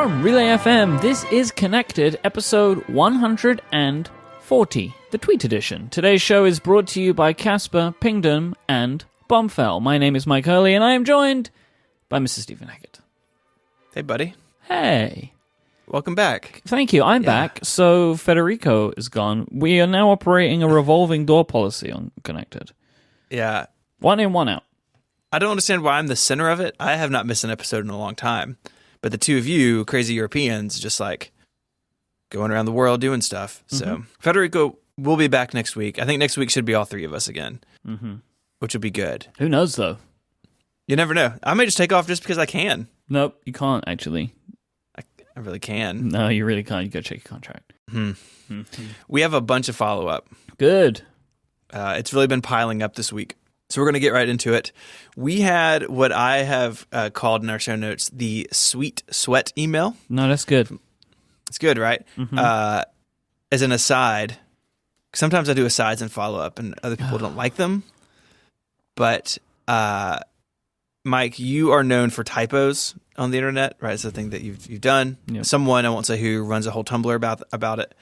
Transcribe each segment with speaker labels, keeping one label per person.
Speaker 1: From Relay FM, this is Connected, episode 140, the Tweet Edition. Today's show is brought to you by Casper, Pingdom, and Bombfell. My name is Mike Hurley, and I am joined by Mr. Stephen Hackett.
Speaker 2: Hey, buddy.
Speaker 1: Hey.
Speaker 2: Welcome back.
Speaker 1: Thank you. I'm back. So Federico is gone. We are now operating a revolving door policy on Connected.
Speaker 2: Yeah.
Speaker 1: One in, one out.
Speaker 2: I don't understand why I'm the center of it. I have not missed an episode in a long time. But the two of you, crazy Europeans, just like going around the world doing stuff. So Federico will be back next week. I think next week should be all three of us again, which will be good.
Speaker 1: Who knows, though?
Speaker 2: You never know. I may just take off just because I can.
Speaker 1: Nope, you can't, actually.
Speaker 2: I really can.
Speaker 1: No, you really can't. You got to check your contract.
Speaker 2: We have a bunch of follow-up.
Speaker 1: Good.
Speaker 2: It's really been piling up this week. So we're going to get right into it. We had what I have called in our show notes the sweet sweat email.
Speaker 1: No, that's good.
Speaker 2: It's good, right? As an aside, sometimes I do asides and follow-up, and other people don't like them. But, Mike, you are known for typos on the internet, right? It's a thing that you've done.
Speaker 1: Yep.
Speaker 2: Someone, I won't say who, runs a whole Tumblr about it.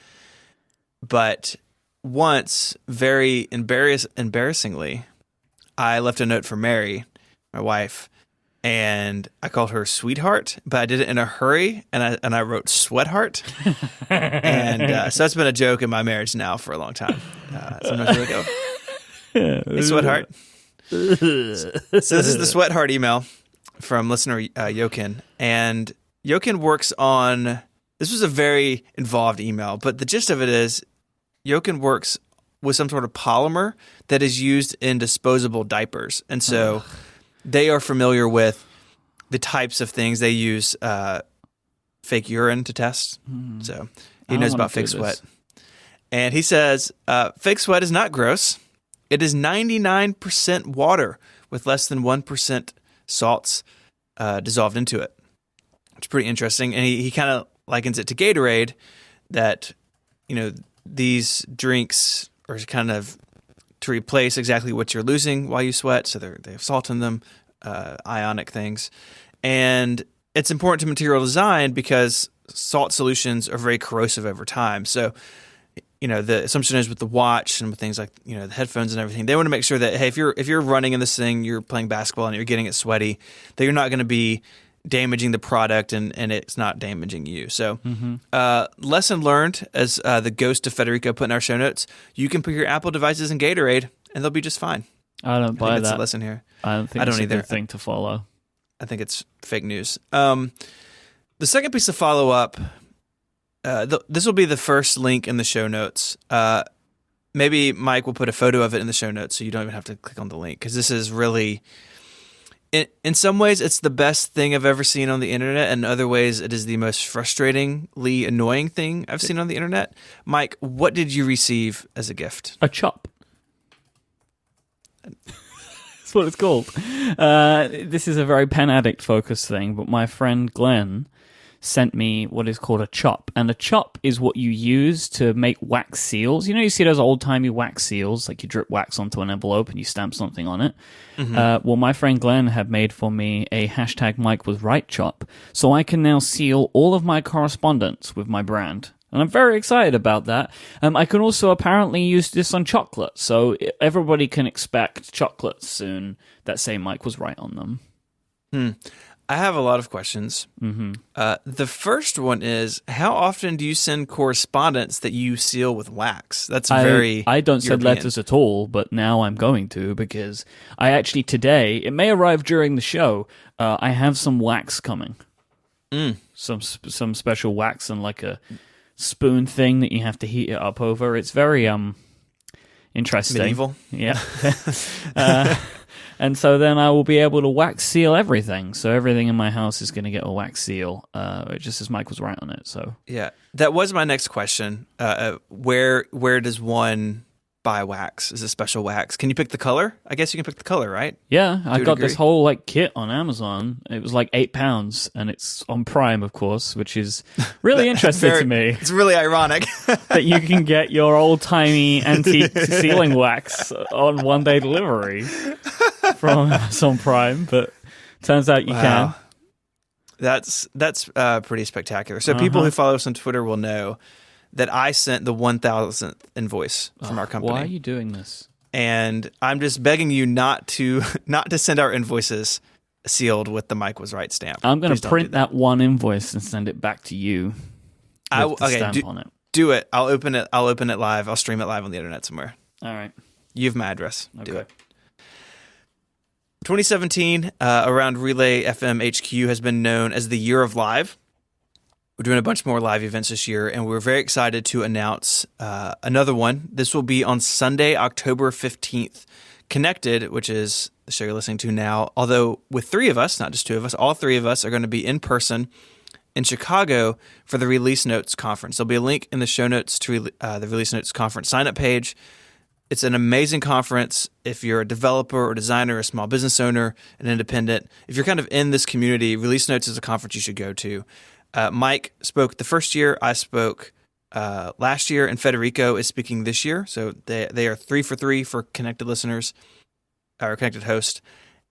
Speaker 2: But once, very embarrassingly, I left a note for Mary, my wife, and I called her Sweetheart, but I did it in a hurry, and I wrote Sweatheart. And so that's been a joke in my marriage now for a long time. Sometimes I go, hey, Sweatheart. So this is the Sweatheart email from listener Jokin, and Jokin works on, this was a very involved email, but the gist of it is Jokin works with some sort of polymer that is used in disposable diapers. And so they are familiar with the types of things they use fake urine to test. So he knows about fake sweat. And he says, fake sweat is not gross. It is 99% water with less than 1% salts dissolved into it. It's pretty interesting. And he kind of likens it to Gatorade, that, these drinks are kind of to replace exactly what you're losing while you sweat. So they have salt in them, ionic things. And it's important to material design because salt solutions are very corrosive over time. So, the assumption is with the watch and with things like, the headphones and everything, they want to make sure that, hey, if you're running in this thing, you're playing basketball and you're getting it sweaty, that you're not going to be damaging the product and it's not damaging you. So lesson learned, as the ghost of Federico put in our show notes, you can put your Apple devices in Gatorade and they'll be just fine.
Speaker 1: I don't buy that.
Speaker 2: That's a lesson here.
Speaker 1: I don't think it's a good thing to follow.
Speaker 2: I think it's fake news. The second piece of follow-up, this will be the first link in the show notes. Maybe Mike will put a photo of it in the show notes so you don't even have to click on the link, because this is really... In some ways, it's the best thing I've ever seen on the internet, and in other ways, it is the most frustratingly annoying thing I've seen on the internet. Mike, what did you receive as a gift?
Speaker 1: A chop. That's what it's called. This is a very pen addict focused thing, but my friend Glenn sent me what is called a chop. And a chop is what you use to make wax seals. You see those old-timey wax seals, like you drip wax onto an envelope and you stamp something on it. Well, my friend Glenn had made for me a hashtag Mike was right chop, so I can now seal all of my correspondence with my brand. And I'm very excited about that. I can also apparently use this on chocolate, so everybody can expect chocolates soon that say Mike was right on them.
Speaker 2: I have a lot of questions. The first one is, how often do you send correspondence that you seal with wax? That's
Speaker 1: I don't send
Speaker 2: European.
Speaker 1: letters at all, but now I'm going to, because I actually today, it may arrive during the show, I have some wax coming. Some special wax and like a spoon thing that you have to heat it up over. It's very interesting.
Speaker 2: Medieval?
Speaker 1: Yeah. And so then I will be able to wax seal everything. So everything in my house is going to get a wax seal. It just as Mike was right on it. So
Speaker 2: yeah, that was my next question. Where does one buy wax? Is it special wax? Can you pick the color? I guess you can pick the color, right?
Speaker 1: Yeah, I got this whole kit on Amazon. It was like £8, and it's on Prime, of course, which is really interesting to me.
Speaker 2: It's really ironic
Speaker 1: that you can get your old-timey antique sealing wax on one-day delivery from Amazon Prime, but turns out you can.
Speaker 2: That's pretty spectacular. So people who follow us on Twitter will know that I sent the 1,000th invoice from our company.
Speaker 1: Why are you doing this?
Speaker 2: And I'm just begging you not to send our invoices sealed with the Mike Was Right stamp.
Speaker 1: I'm going
Speaker 2: Please
Speaker 1: to
Speaker 2: don't
Speaker 1: print
Speaker 2: do that.
Speaker 1: that one invoice and send it back to you with the stamp on it.
Speaker 2: Do it. I'll open it live. I'll stream it live on the internet somewhere.
Speaker 1: All right.
Speaker 2: You have my address. Do
Speaker 1: Okay.
Speaker 2: it. 2017 around Relay FM HQ has been known as the Year of Live. We're doing a bunch more live events this year, and we're very excited to announce another one. This will be on Sunday, October 15th. Connected, which is the show you're listening to now, although with three of us, not just two of us, all three of us are going to be in person in Chicago for the Release Notes Conference. There'll be a link in the show notes to the Release Notes Conference sign-up page. It's an amazing conference if you're a developer or designer, a small business owner, an independent. If you're kind of in this community, Release Notes is a conference you should go to. Mike spoke the first year. I spoke last year, and Federico is speaking this year. So they are 3 for 3 for Connected listeners or Connected host.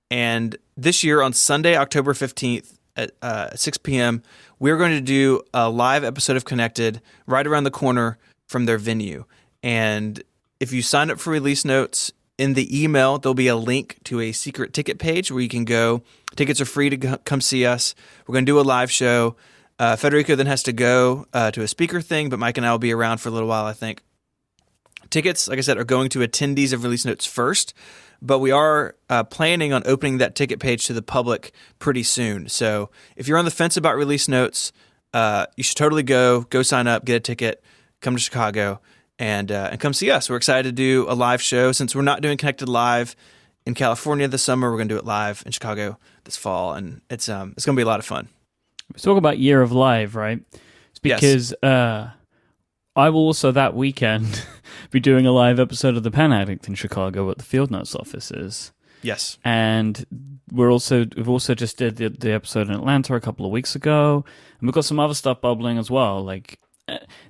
Speaker 2: And this year on Sunday, October 15th at 6 p.m., we're going to do a live episode of Connected right around the corner from their venue. And if you sign up for Release Notes, in the email, there'll be a link to a secret ticket page where you can go. Tickets are free to come see us. We're going to do a live show. Federico then has to go to a speaker thing, but Mike and I will be around for a little while, I think. Tickets, like I said, are going to attendees of Release Notes first, but we are planning on opening that ticket page to the public pretty soon. So if you're on the fence about Release Notes, you should totally go sign up, get a ticket, come to Chicago, and come see us. We're excited to do a live show. Since we're not doing Connected Live in California this summer, we're going to do it live in Chicago this fall, and it's going to be a lot of fun.
Speaker 1: Let's talk about Year of Live, right? It's because I will also that weekend be doing a live episode of The Pen Addict in Chicago at the Field Notes offices.
Speaker 2: Yes.
Speaker 1: And we've also just did the episode in Atlanta a couple of weeks ago, and we've got some other stuff bubbling as well. Like,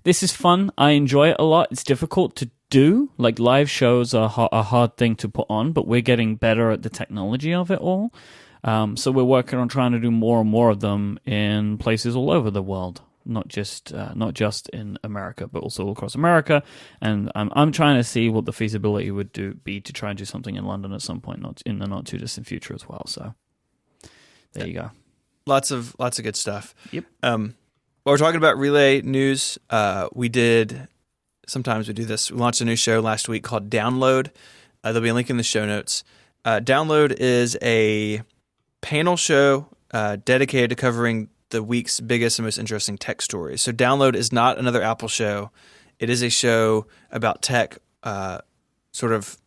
Speaker 1: this is fun. I enjoy it a lot. It's difficult to do. Like, live shows are a hard thing to put on, but we're getting better at the technology of it all. So we're working on trying to do more and more of them in places all over the world, not just in America, but also all across America. And I'm trying to see what the feasibility would be to try and do something in London at some point, not in the not too distant future as well. So there you go.
Speaker 2: Lots of good stuff.
Speaker 1: Yep.
Speaker 2: While we're talking about Relay News, sometimes we do this. We launched a new show last week called Download. There'll be a link in the show notes. Download is a panel show dedicated to covering the week's biggest and most interesting tech stories. So Download is not another Apple show. It is a show about tech sort of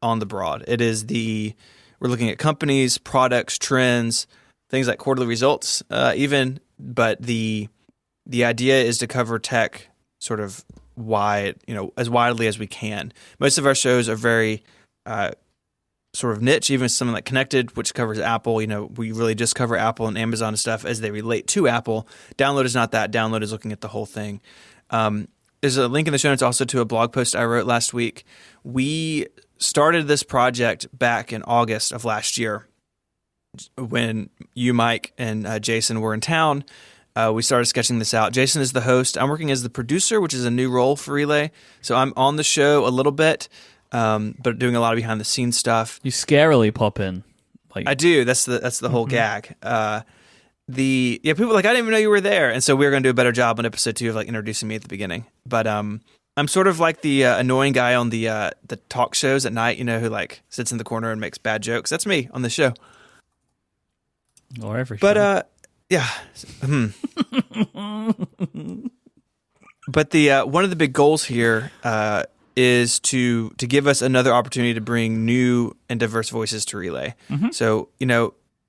Speaker 2: on the broad. We're looking at companies, products, trends, things like quarterly results even, but the idea is to cover tech sort of wide, as widely as we can. Most of our shows are very sort of niche, even something like Connected, which covers Apple. We really just cover Apple and Amazon and stuff as they relate to Apple. Download is not that. Download is looking at the whole thing. There's a link in the show notes also to a blog post I wrote last week. We started this project back in August of last year when you, Mike, and Jason were in town. We started sketching this out. Jason is the host. I'm working as the producer, which is a new role for Relay. So I'm on the show a little bit, but doing a lot of behind the scenes stuff.
Speaker 1: You scarily pop in.
Speaker 2: I do. That's the whole gag. People are like, I didn't even know you were there, and so we're going to do a better job on episode 2 of like introducing me at the beginning. But I'm sort of like the annoying guy on the talk shows at night, who like sits in the corner and makes bad jokes. That's me on the show.
Speaker 1: Or every show.
Speaker 2: But yeah. But the one of the big goals here is to give us another opportunity to bring new and diverse voices to Relay. Mm-hmm. So,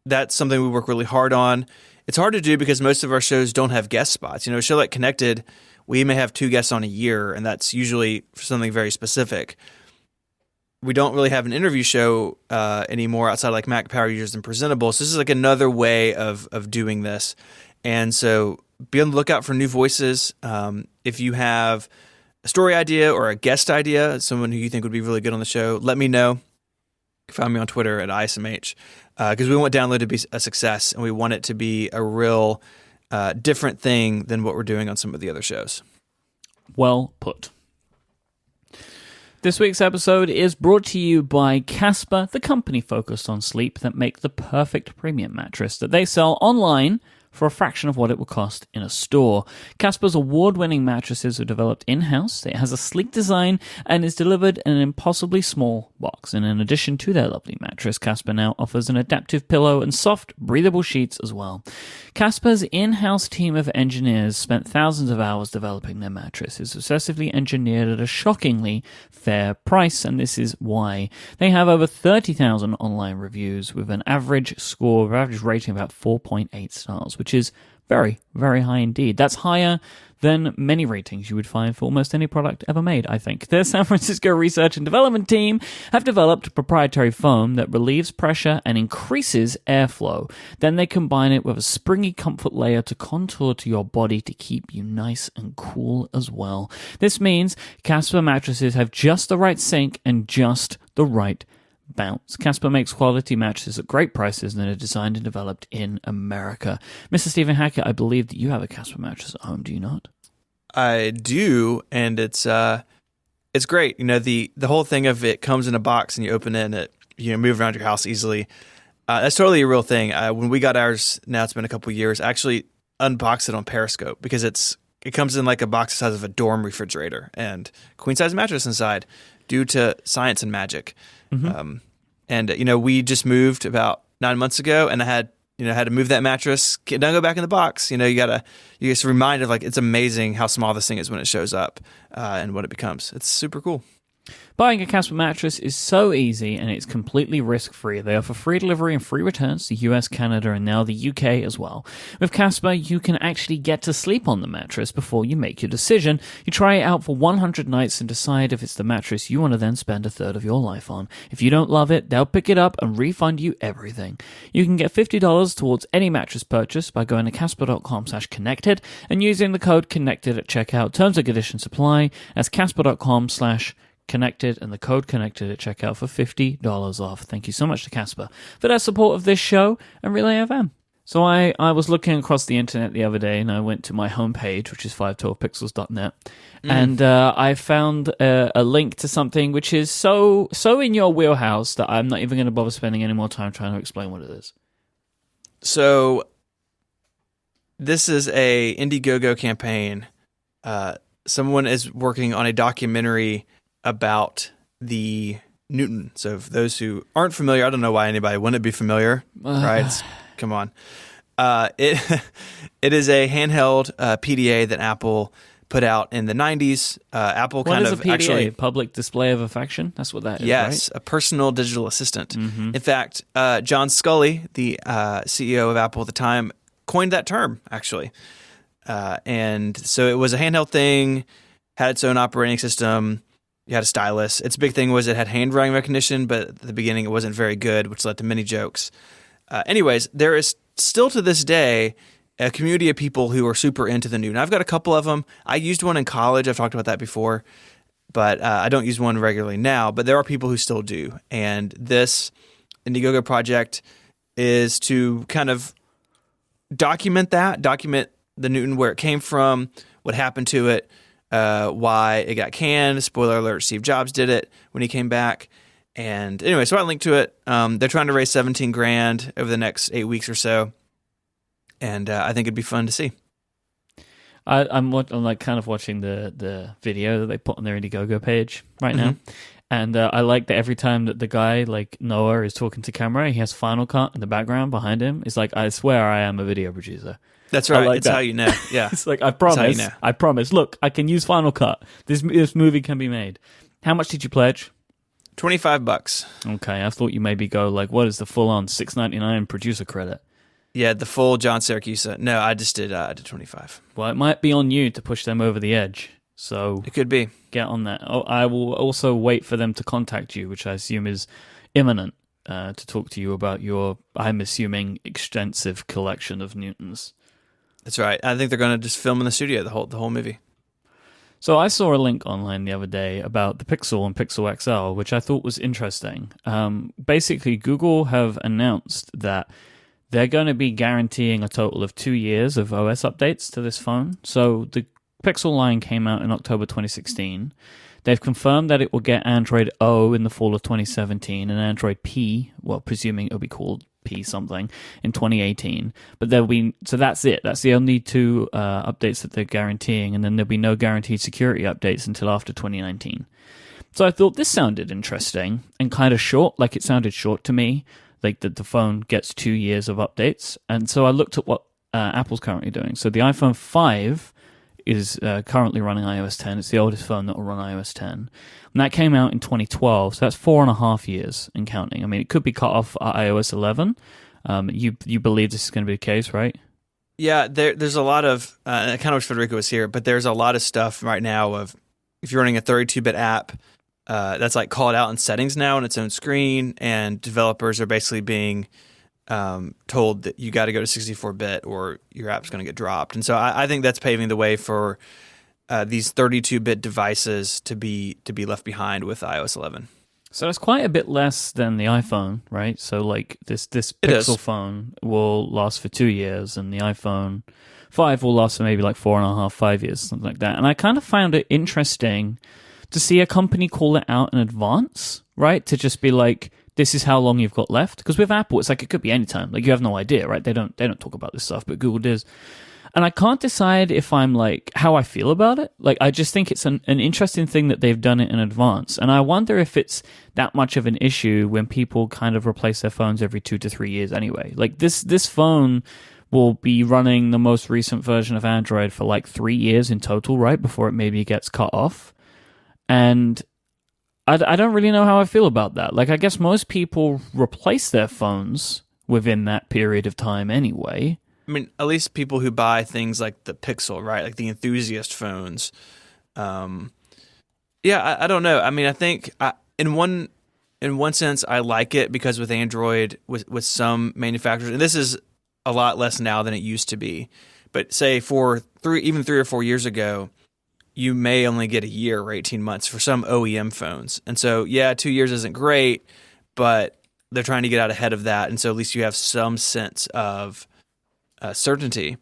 Speaker 2: that's something we work really hard on. It's hard to do because most of our shows don't have guest spots. A show like Connected, we may have 2 guests on a year, and that's usually for something very specific. We don't really have an interview show anymore outside like Mac Power Users and Presentable. So this is like another way of doing this. And so be on the lookout for new voices. If you have a story idea or a guest idea, someone who you think would be really good on the show, let me know. You can Find me on Twitter at ISMH, because we want Download to be a success, and we want it to be a real different thing than what we're doing on some of the other shows.
Speaker 1: Well put. This week's episode is brought to you by Casper, the company focused on sleep that make the perfect premium mattress that they sell online for a fraction of what it would cost in a store. Casper's award-winning mattresses are developed in-house. It has a sleek design and is delivered in an impossibly small box. And in addition to their lovely mattress, Casper now offers an adaptive pillow and soft, breathable sheets as well. Casper's in-house team of engineers spent thousands of hours developing their mattress. It's obsessively engineered at a shockingly fair price, and this is why. They have over 30,000 online reviews with an average rating of about 4.8 stars, which is very, very high indeed. That's higher than many ratings you would find for almost any product ever made, I think. Their San Francisco research and development team have developed proprietary foam that relieves pressure and increases airflow. Then they combine it with a springy comfort layer to contour to your body to keep you nice and cool as well. This means Casper mattresses have just the right sink and just the right bounce. Casper makes quality mattresses at great prices and are designed and developed in America. Mr. Stephen Hackett, I believe that you have a Casper mattress at home, do you not?
Speaker 2: I do, and it's great. You know, the whole thing of it comes in a box and you open it and it, move around your house easily. That's totally a real thing. When we got ours, now it's been a couple of years, I actually unboxed it on Periscope because it comes in like a box the size of a dorm refrigerator and queen size mattress inside due to science and magic. Mm-hmm. We just moved about 9 months ago, and I had to move that mattress. Don't go back in the box. You get reminded of like it's amazing how small this thing is when it shows up and what it becomes. It's super cool.
Speaker 1: Buying a Casper mattress is so easy and it's completely risk-free. They offer free delivery and free returns to US, Canada, and now the UK as well. With Casper, you can actually get to sleep on the mattress before you make your decision. You try it out for 100 nights and decide if it's the mattress you want to then spend a third of your life on. If you don't love it, they'll pick it up and refund you everything. You can get $50 towards any mattress purchase by going to casper.com/connected and using the code CONNECTED at checkout. Terms and conditions apply. That's casper.com/connected and the code connected at checkout for $50 off. Thank you so much to Casper for their support of this show and Relay FM. So I was looking across the internet the other day and I went to my homepage, which is 512pixels.net, and I found a link to something which is so in your wheelhouse that I'm not even going to bother spending any more time trying to explain what it is.
Speaker 2: So this is a Indiegogo campaign. Someone is working on a documentary about the Newton. So for those who aren't familiar, I don't know why anybody wouldn't be familiar, right? Come on. It is a handheld PDA that Apple put out in the 90s. Apple
Speaker 1: what
Speaker 2: kind
Speaker 1: is
Speaker 2: of
Speaker 1: a PDA?
Speaker 2: actually
Speaker 1: Public display of affection? That's what that is,
Speaker 2: yes,
Speaker 1: right?
Speaker 2: a personal digital assistant.
Speaker 1: Mm-hmm.
Speaker 2: In fact, John Sculley, the CEO of Apple at the time, coined that term, actually. And so it was a handheld thing, had its own operating system. You had a stylus. Its big thing was it had handwriting recognition, but at the beginning it wasn't very good, which led to many jokes. Anyways, there is still to this day a community of people who are super into the Newton. I've got a couple of them. I used one in college. I've talked about that before, but I don't use one regularly now. But there are people who still do. And this Indiegogo project is to kind of document the Newton, where it came from, what happened to it, why it got canned. Spoiler alert, Steve Jobs did it when he came back. And anyway, so I linked to it. They're trying to raise $17,000 over the next 8 weeks or so. And I think it'd be fun to see.
Speaker 1: I'm like kind of watching the video that they put on their Indiegogo page right now. And I like that every time that the guy, like Noah, is talking to camera, he has Final Cut in the background behind him. It's like, I swear I am a video producer.
Speaker 2: That's right.
Speaker 1: Like
Speaker 2: it's how you know. Yeah.
Speaker 1: It's like, I promise. You know. I promise. Look, I can use Final Cut. This movie can be made. How much did you pledge?
Speaker 2: $25.
Speaker 1: Okay, I thought you maybe go like, what is the full-on $6.99 producer credit?
Speaker 2: Yeah, the full John Syracuse. No, I just did 25.
Speaker 1: Well, it might be on you to push them over the edge. So
Speaker 2: it could be.
Speaker 1: Get on that. Oh, I will also wait for them to contact you, which I assume is imminent, to talk to you about your, I'm assuming, extensive collection of Newtons.
Speaker 2: That's right. I think they're going to just film in the studio the whole movie.
Speaker 1: So I saw a link online the other day about the Pixel and Pixel XL, which I thought was interesting. Basically, Google have announced that they're going to be guaranteeing a total of 2 years of OS updates to this phone. So the Pixel line came out in October 2016. They've confirmed that it will get Android O in the fall of 2017 and Android P, well, presuming it'll be called P something, in 2018. But so that's it. That's the only two updates that they're guaranteeing, and then there'll be no guaranteed security updates until after 2019. So I thought this sounded interesting and kind of short, like it sounded short to me, like that the phone gets 2 years of updates. And so I looked at what Apple's currently doing. So the iPhone 5 is currently running iOS 10. It's the oldest phone that will run iOS 10. And that came out in 2012, so that's 4.5 years and counting. I mean, it could be cut off at iOS 11. You believe this is going to be the case, right?
Speaker 2: Yeah, there's a lot of, I kind of wish Federico was here, but there's a lot of stuff right now of, if you're running a 32-bit app, that's like called out in settings now on its own screen, and developers are basically being told that you got to go to 64-bit or your app's going to get dropped. And so I think that's paving the way for these 32-bit devices to be left behind with iOS 11.
Speaker 1: So that's quite a bit less than the iPhone, right? So like this Pixel phone will last for 2 years, and the iPhone 5 will last for maybe like 4.5, 5 years, something like that. And I kind of found it interesting to see a company call it out in advance, right? To just be like, this is how long you've got left. Because with Apple, it's like it could be any time. Like you have no idea, right? They don't talk about this stuff, but Google does. And I can't decide if I'm like how I feel about it. Like I just think it's an interesting thing that they've done it in advance. And I wonder if it's that much of an issue when people kind of replace their phones every 2 to 3 years anyway. Like this phone will be running the most recent version of Android for like 3 years in total, right? Before it maybe gets cut off. And I don't really know how I feel about that. Like, I guess most people replace their phones within that period of time anyway.
Speaker 2: I mean, at least people who buy things like the Pixel, right? Like the enthusiast phones. I don't know. I mean, I think in one sense, I like it because with Android, with some manufacturers, and this is a lot less now than it used to be, but say for 3 or 4 years ago, you may only get a year or 18 months for some OEM phones. And so, 2 years isn't great, but they're trying to get out ahead of that. And so at least you have some sense of certainty.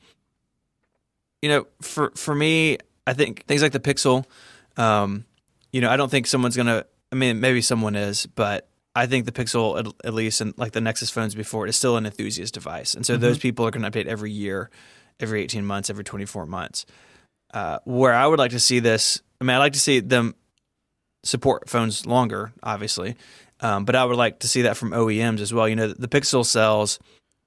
Speaker 2: You know, for me, I think things like the Pixel, I don't think someone's going to, I mean, maybe someone is, but I think the Pixel, at least, and like the Nexus phones before, is still an enthusiast device. And so those people are going to update every year, every 18 months, every 24 months. Where I would like to see this, I mean, I'd like to see them support phones longer, obviously, but I would like to see that from OEMs as well. You know, the Pixel sells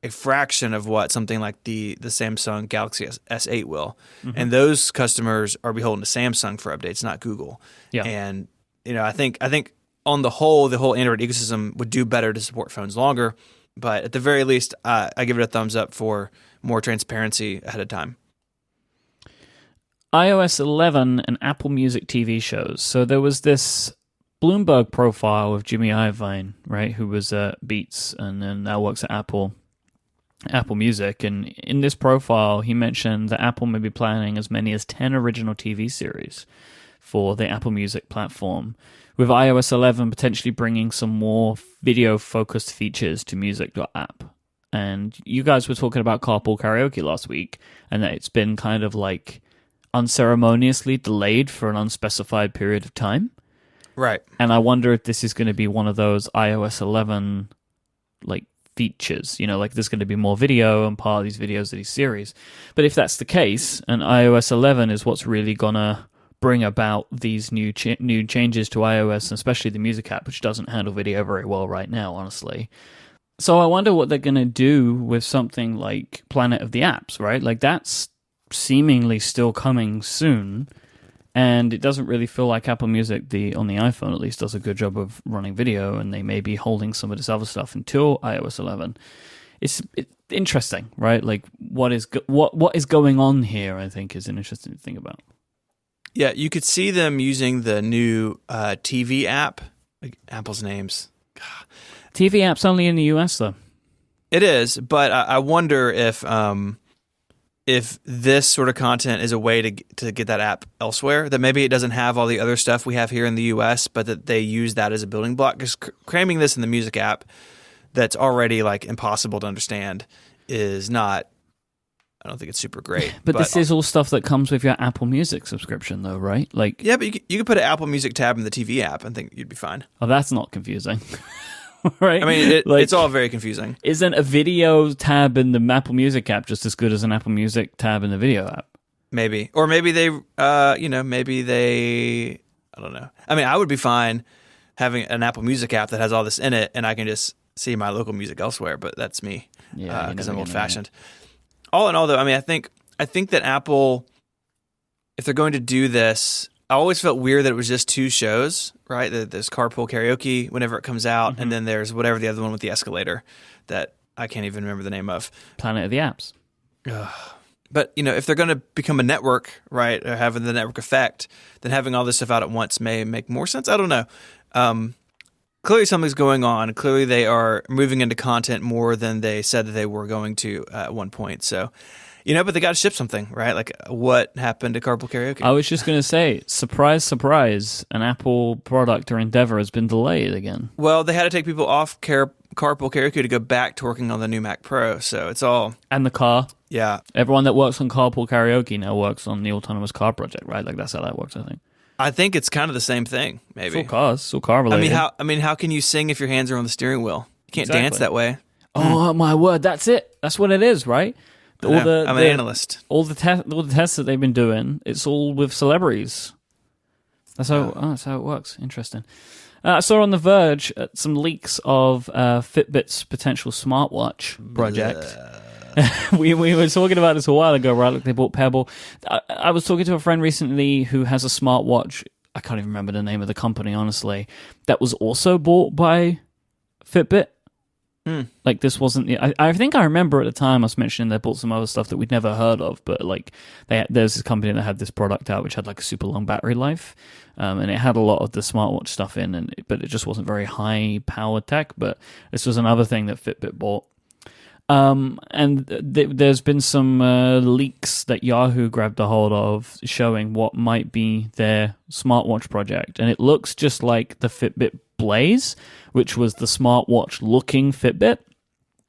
Speaker 2: a fraction of what something like the Samsung Galaxy S8 will, and those customers are beholden to Samsung for updates, not Google.
Speaker 1: Yeah.
Speaker 2: And I think on the whole Android ecosystem would do better to support phones longer, but at the very least, I give it a thumbs up for more transparency ahead of time.
Speaker 1: iOS 11 and Apple Music TV shows. So there was this Bloomberg profile of Jimmy Iovine, right, who was at Beats and then now works at Apple Music. And in this profile, he mentioned that Apple may be planning as many as 10 original TV series for the Apple Music platform, with iOS 11 potentially bringing some more video-focused features to music.app. And you guys were talking about Carpool Karaoke last week, and that it's been kind of like unceremoniously delayed for an unspecified period of time.
Speaker 2: Right.
Speaker 1: And I wonder if this is going to be one of those iOS 11 like features, like there's going to be more video and part of these videos of these series. But if that's the case, and iOS 11 is what's really going to bring about these new changes to iOS, and especially the Music app, which doesn't handle video very well right now, honestly. So I wonder what they're going to do with something like Planet of the Apps, right? Like that's seemingly still coming soon, and it doesn't really feel like Apple Music on the iPhone at least does a good job of running video, and they may be holding some of this other stuff until iOS 11. It's interesting, right? Like what is going on here, I think, is an interesting thing about.
Speaker 2: Yeah, you could see them using the new TV app, like Apple's names.
Speaker 1: TV app's only in the US though.
Speaker 2: It is, but I wonder if if this sort of content is a way to get that app elsewhere, that maybe it doesn't have all the other stuff we have here in the US, but that they use that as a building block. Because cramming this in the music app that's already like impossible to understand is not, I don't think it's super great.
Speaker 1: But this is all stuff that comes with your Apple Music subscription, though, right? Like,
Speaker 2: yeah, but you could put an Apple Music tab in the TV app and think you'd be fine.
Speaker 1: Oh, that's not confusing. Right?
Speaker 2: I mean, it's all very confusing.
Speaker 1: Isn't a video tab in the Apple Music app just as good as an Apple Music tab in the video app?
Speaker 2: Maybe. Or maybe they, I don't know. I mean, I would be fine having an Apple Music app that has all this in it, and I can just see my local music elsewhere, but that's me.
Speaker 1: Yeah,
Speaker 2: because I'm old-fashioned. All in all, though, I mean, I think that Apple, if they're going to do this, I always felt weird that it was just 2 shows, right? There's Carpool Karaoke whenever it comes out, and then there's whatever the other one with the escalator that I can't even remember the name of.
Speaker 1: Planet of the Apps.
Speaker 2: But, if they're going to become a network, right, or having the network effect, then having all this stuff out at once may make more sense. I don't know. Clearly something's going on. Clearly they are moving into content more than they said that they were going to at one point. So, but they got to ship something, right? Like what happened to Carpool Karaoke?
Speaker 1: I was just going to say, surprise, surprise, an Apple product or endeavor has been delayed again.
Speaker 2: Well, they had to take people off Carpool Karaoke to go back to working on the new Mac Pro. So it's all...
Speaker 1: And the car.
Speaker 2: Yeah.
Speaker 1: Everyone that works on Carpool Karaoke now works on the Autonomous Car Project, right? Like that's how that works, I think.
Speaker 2: I think it's kind of the same thing, maybe.
Speaker 1: It's all cars. It's all car related.
Speaker 2: I mean, how can you sing if your hands are on the steering wheel? You can't dance that way.
Speaker 1: Oh, my word. That's it. That's what it is, right?
Speaker 2: I'm an analyst.
Speaker 1: All the tests that they've been doing, it's all with celebrities. That's how it works. Interesting. I saw on The Verge some leaks of Fitbit's potential smartwatch project. we were talking about this a while ago, right? Like they bought Pebble. I was talking to a friend recently who has a smartwatch. I can't even remember the name of the company, honestly. That was also bought by Fitbit. Like this wasn't the. I think I remember at the time us mentioning they bought some other stuff that we'd never heard of, but like there's this company that had this product out which had like a super long battery life, and it had a lot of the smartwatch stuff in, but it just wasn't very high powered tech. But this was another thing that Fitbit bought. And there's been some leaks that Yahoo grabbed a hold of showing what might be their smartwatch project, and it looks just like the Fitbit Blaze, which was the smartwatch-looking Fitbit.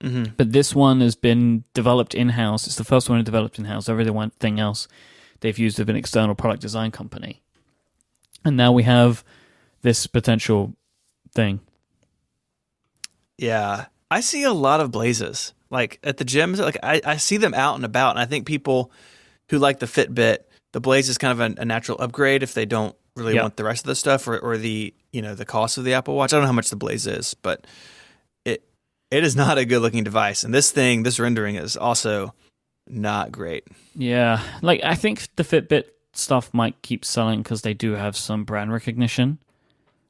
Speaker 1: Mm-hmm. But this one has been developed in-house. It's the first one developed in-house. Everything else they've used of an external product design company. And now we have this potential thing.
Speaker 2: Yeah. I see a lot of Blazes. Like at the gyms, like I see them out and about, and I think people who like the Fitbit, the Blaze is kind of a natural upgrade if they don't really want the rest of the stuff or the the cost of the Apple Watch. I don't know how much the Blaze is, but it is not a good looking device. And this rendering is also not great.
Speaker 1: Yeah, like I think the Fitbit stuff might keep selling because they do have some brand recognition.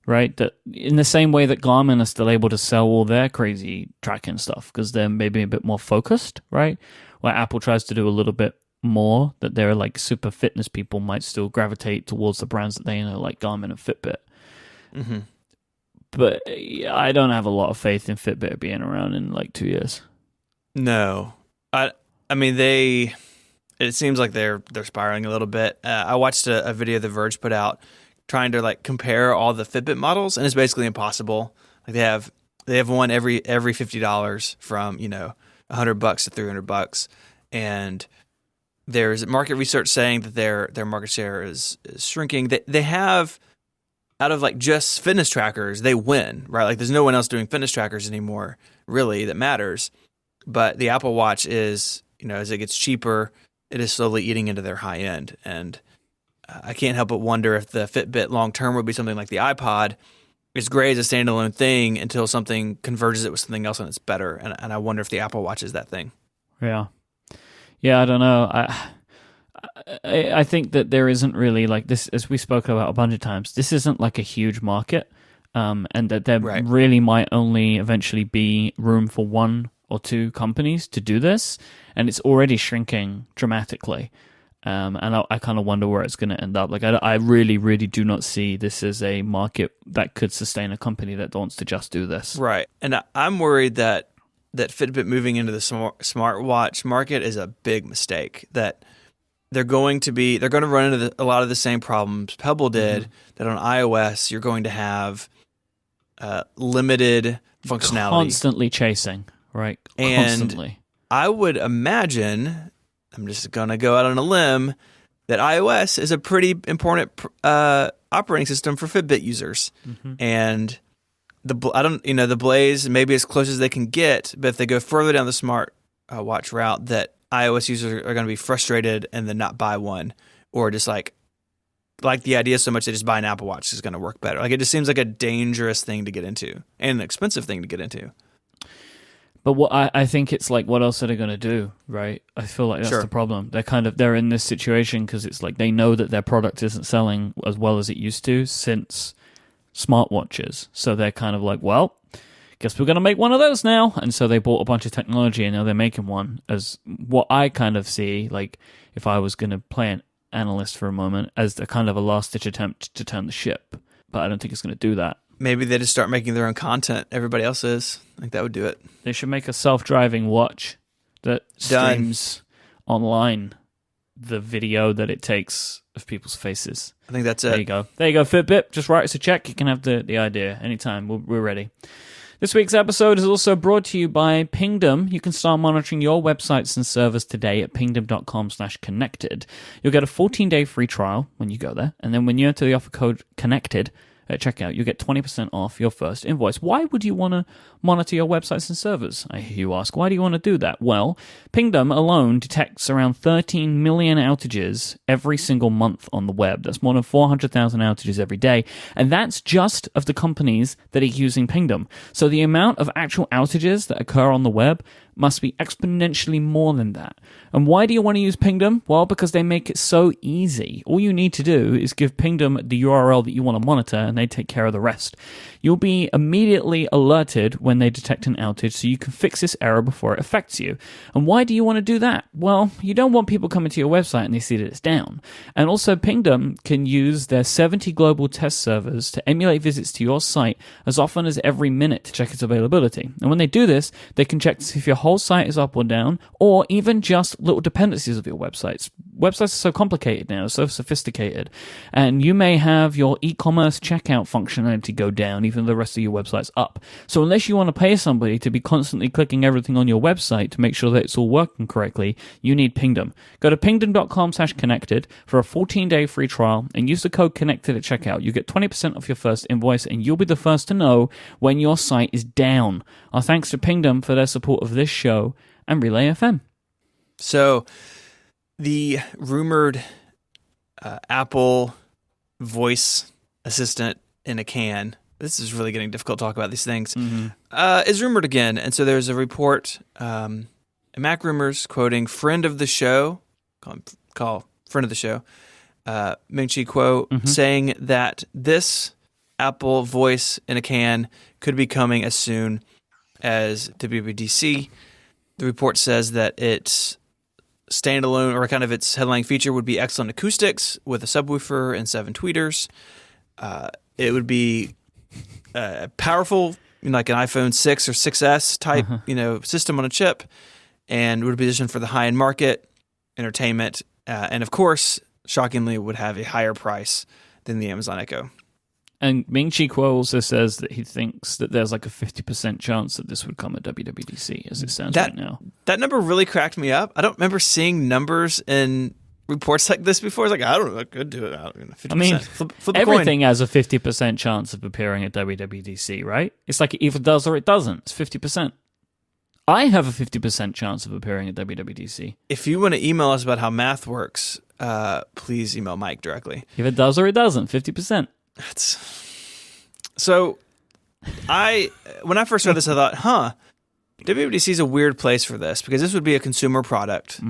Speaker 1: Right, that in the same way that Garmin are still able to sell all their crazy tracking stuff because they're maybe a bit more focused, right? Where Apple tries to do a little bit more, that they're like super fitness people might still gravitate towards the brands that they know, like Garmin and Fitbit. Mm-hmm. But I don't have a lot of faith in Fitbit being around in like 2 years.
Speaker 2: No, I mean it seems like they're spiraling a little bit. I watched a video The Verge put out, trying to like compare all the Fitbit models, and it's basically impossible. Like they have one every $50 from $100 to $300, and there's market research saying that their market share is shrinking. They have, out of like just fitness trackers, they win, right? Like there's no one else doing fitness trackers anymore, really, that matters. But the Apple Watch is, as it gets cheaper, it is slowly eating into their high end, and I can't help but wonder if the Fitbit long-term would be something like the iPod. It's great as a standalone thing until something converges it with something else and it's better. And I wonder if the Apple Watch is that thing.
Speaker 1: Yeah. Yeah, I don't know. I think that there isn't really like this, as we spoke about a bunch of times, this isn't like a huge market, and that there really might only eventually be room for 1 or 2 companies to do this. And it's already shrinking dramatically. And I kind of wonder where it's going to end up. Like, I really, really do not see this as a market that could sustain a company that wants to just do this.
Speaker 2: Right. And I'm worried that that Fitbit moving into the smartwatch market is a big mistake. That they're going to run into a lot of the same problems Pebble did. That on iOS you're going to have limited functionality,
Speaker 1: constantly chasing, right? Constantly.
Speaker 2: And I would imagine, I'm just going to go out on a limb, that iOS is a pretty important operating system for Fitbit users, and the Blaze maybe as close as they can get, but if they go further down the smart watch route, that iOS users are going to be frustrated and then not buy one, or just like the idea so much they just buy an Apple Watch is going to work better. Like, it just seems like a dangerous thing to get into and an expensive thing to get into.
Speaker 1: But what I think it's like, what else are they going to do, right? I feel like that's the problem. They're in this situation because it's like they know that their product isn't selling as well as it used to since smartwatches. So they're kind of like, well, guess we're going to make one of those now. And so they bought a bunch of technology and now they're making one, as what I kind of see, like if I was going to play an analyst for a moment, as a kind of a last-ditch attempt to turn the ship. But I don't think it's going to do that.
Speaker 2: Maybe they just start making their own content. Everybody else is. I think that would do it.
Speaker 1: They should make a self-driving watch that streams online the video that it takes of people's faces.
Speaker 2: I think that's it.
Speaker 1: There you go, Fitbit. Just write us a check. You can have the idea anytime. We're ready. This week's episode is also brought to you by Pingdom. You can start monitoring your websites and servers today at pingdom.com/connected. You'll get a 14-day free trial when you go there. And then when you enter the offer code CONNECTED at checkout, you get 20% off your first invoice. Why would you want to monitor your websites and servers? I hear you ask. Why do you want to do that? Well, Pingdom alone detects around 13 million outages every single month on the web. That's more than 400,000 outages every day. And that's just of the companies that are using Pingdom. So the amount of actual outages that occur on the web must be exponentially more than that. And why do you want to use Pingdom? Well, because they make it so easy. All you need to do is give Pingdom the URL that you want to monitor, and they take care of the rest. You'll be immediately alerted when they detect an outage, so you can fix this error before it affects you. And why do you want to do that? Well, you don't want people coming to your website and they see that it's down. And also, Pingdom can use their 70 global test servers to emulate visits to your site as often as every minute to check its availability. And when they do this, they can check to see if your whole site is up or down, or even just little dependencies of your websites. Websites are so complicated now, so sophisticated, and you may have your e-commerce checkout functionality go down even though the rest of your website's up. So unless you want to pay somebody to be constantly clicking everything on your website to make sure that it's all working correctly, you need Pingdom. Go to pingdom.com/connected for a 14-day free trial and use the code CONNECTED at checkout. You get 20% off your first invoice, and you'll be the first to know when your site is down. Our thanks to Pingdom for their support of this show and Relay FM.
Speaker 2: So the rumored Apple voice assistant in a can, this is really getting difficult to talk about these things, is rumored again. And so there's a report in Mac Rumors quoting friend of the show, call friend of the show, Ming-Chi Kuo, saying that this Apple voice in a can could be coming as soon as WWDC. The report says that its standalone, or kind of its headline feature, would be excellent acoustics with a subwoofer and 7 tweeters. It would be powerful, like an iPhone 6 or 6S type, system on a chip, and would be positioned for the high-end market, entertainment, and of course, shockingly, would have a higher price than the Amazon Echo.
Speaker 1: And Ming-Chi Kuo also says that he thinks that there's like a 50% chance that this would come at WWDC, as it stands right now.
Speaker 2: That number really cracked me up. I don't remember seeing numbers in reports like this before. It's like, I don't know, I could do it. 50%.
Speaker 1: I mean,
Speaker 2: flip
Speaker 1: everything has a 50% chance of appearing at WWDC, right? It's like it either does or it doesn't. It's 50%. I have a 50% chance of appearing at WWDC.
Speaker 2: If you want to email us about how math works, please email Mike directly.
Speaker 1: If it does or it doesn't, 50%.
Speaker 2: So when I first read this, I thought, WWDC is a weird place for this, because this would be a consumer product.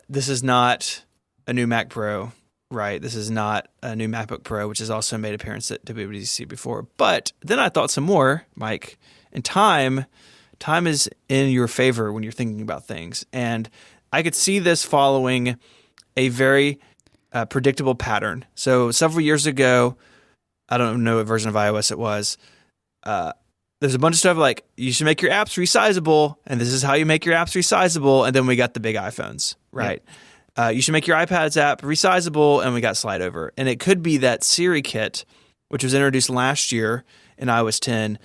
Speaker 2: This is not a new Mac Pro, right? This is not a new MacBook Pro, which has also made appearance at WWDC before. But then I thought some more, Mike, and time is in your favor when you're thinking about things. And I could see this following a very predictable pattern. So several years ago, I don't know what version of iOS it was, there's a bunch of stuff like you should make your apps resizable, and this is how you make your apps resizable. And then we got the big iPhones, right? You should make your iPad's app resizable, and we got Slide Over. And it could be that Siri Kit, which was introduced last year in iOS 10,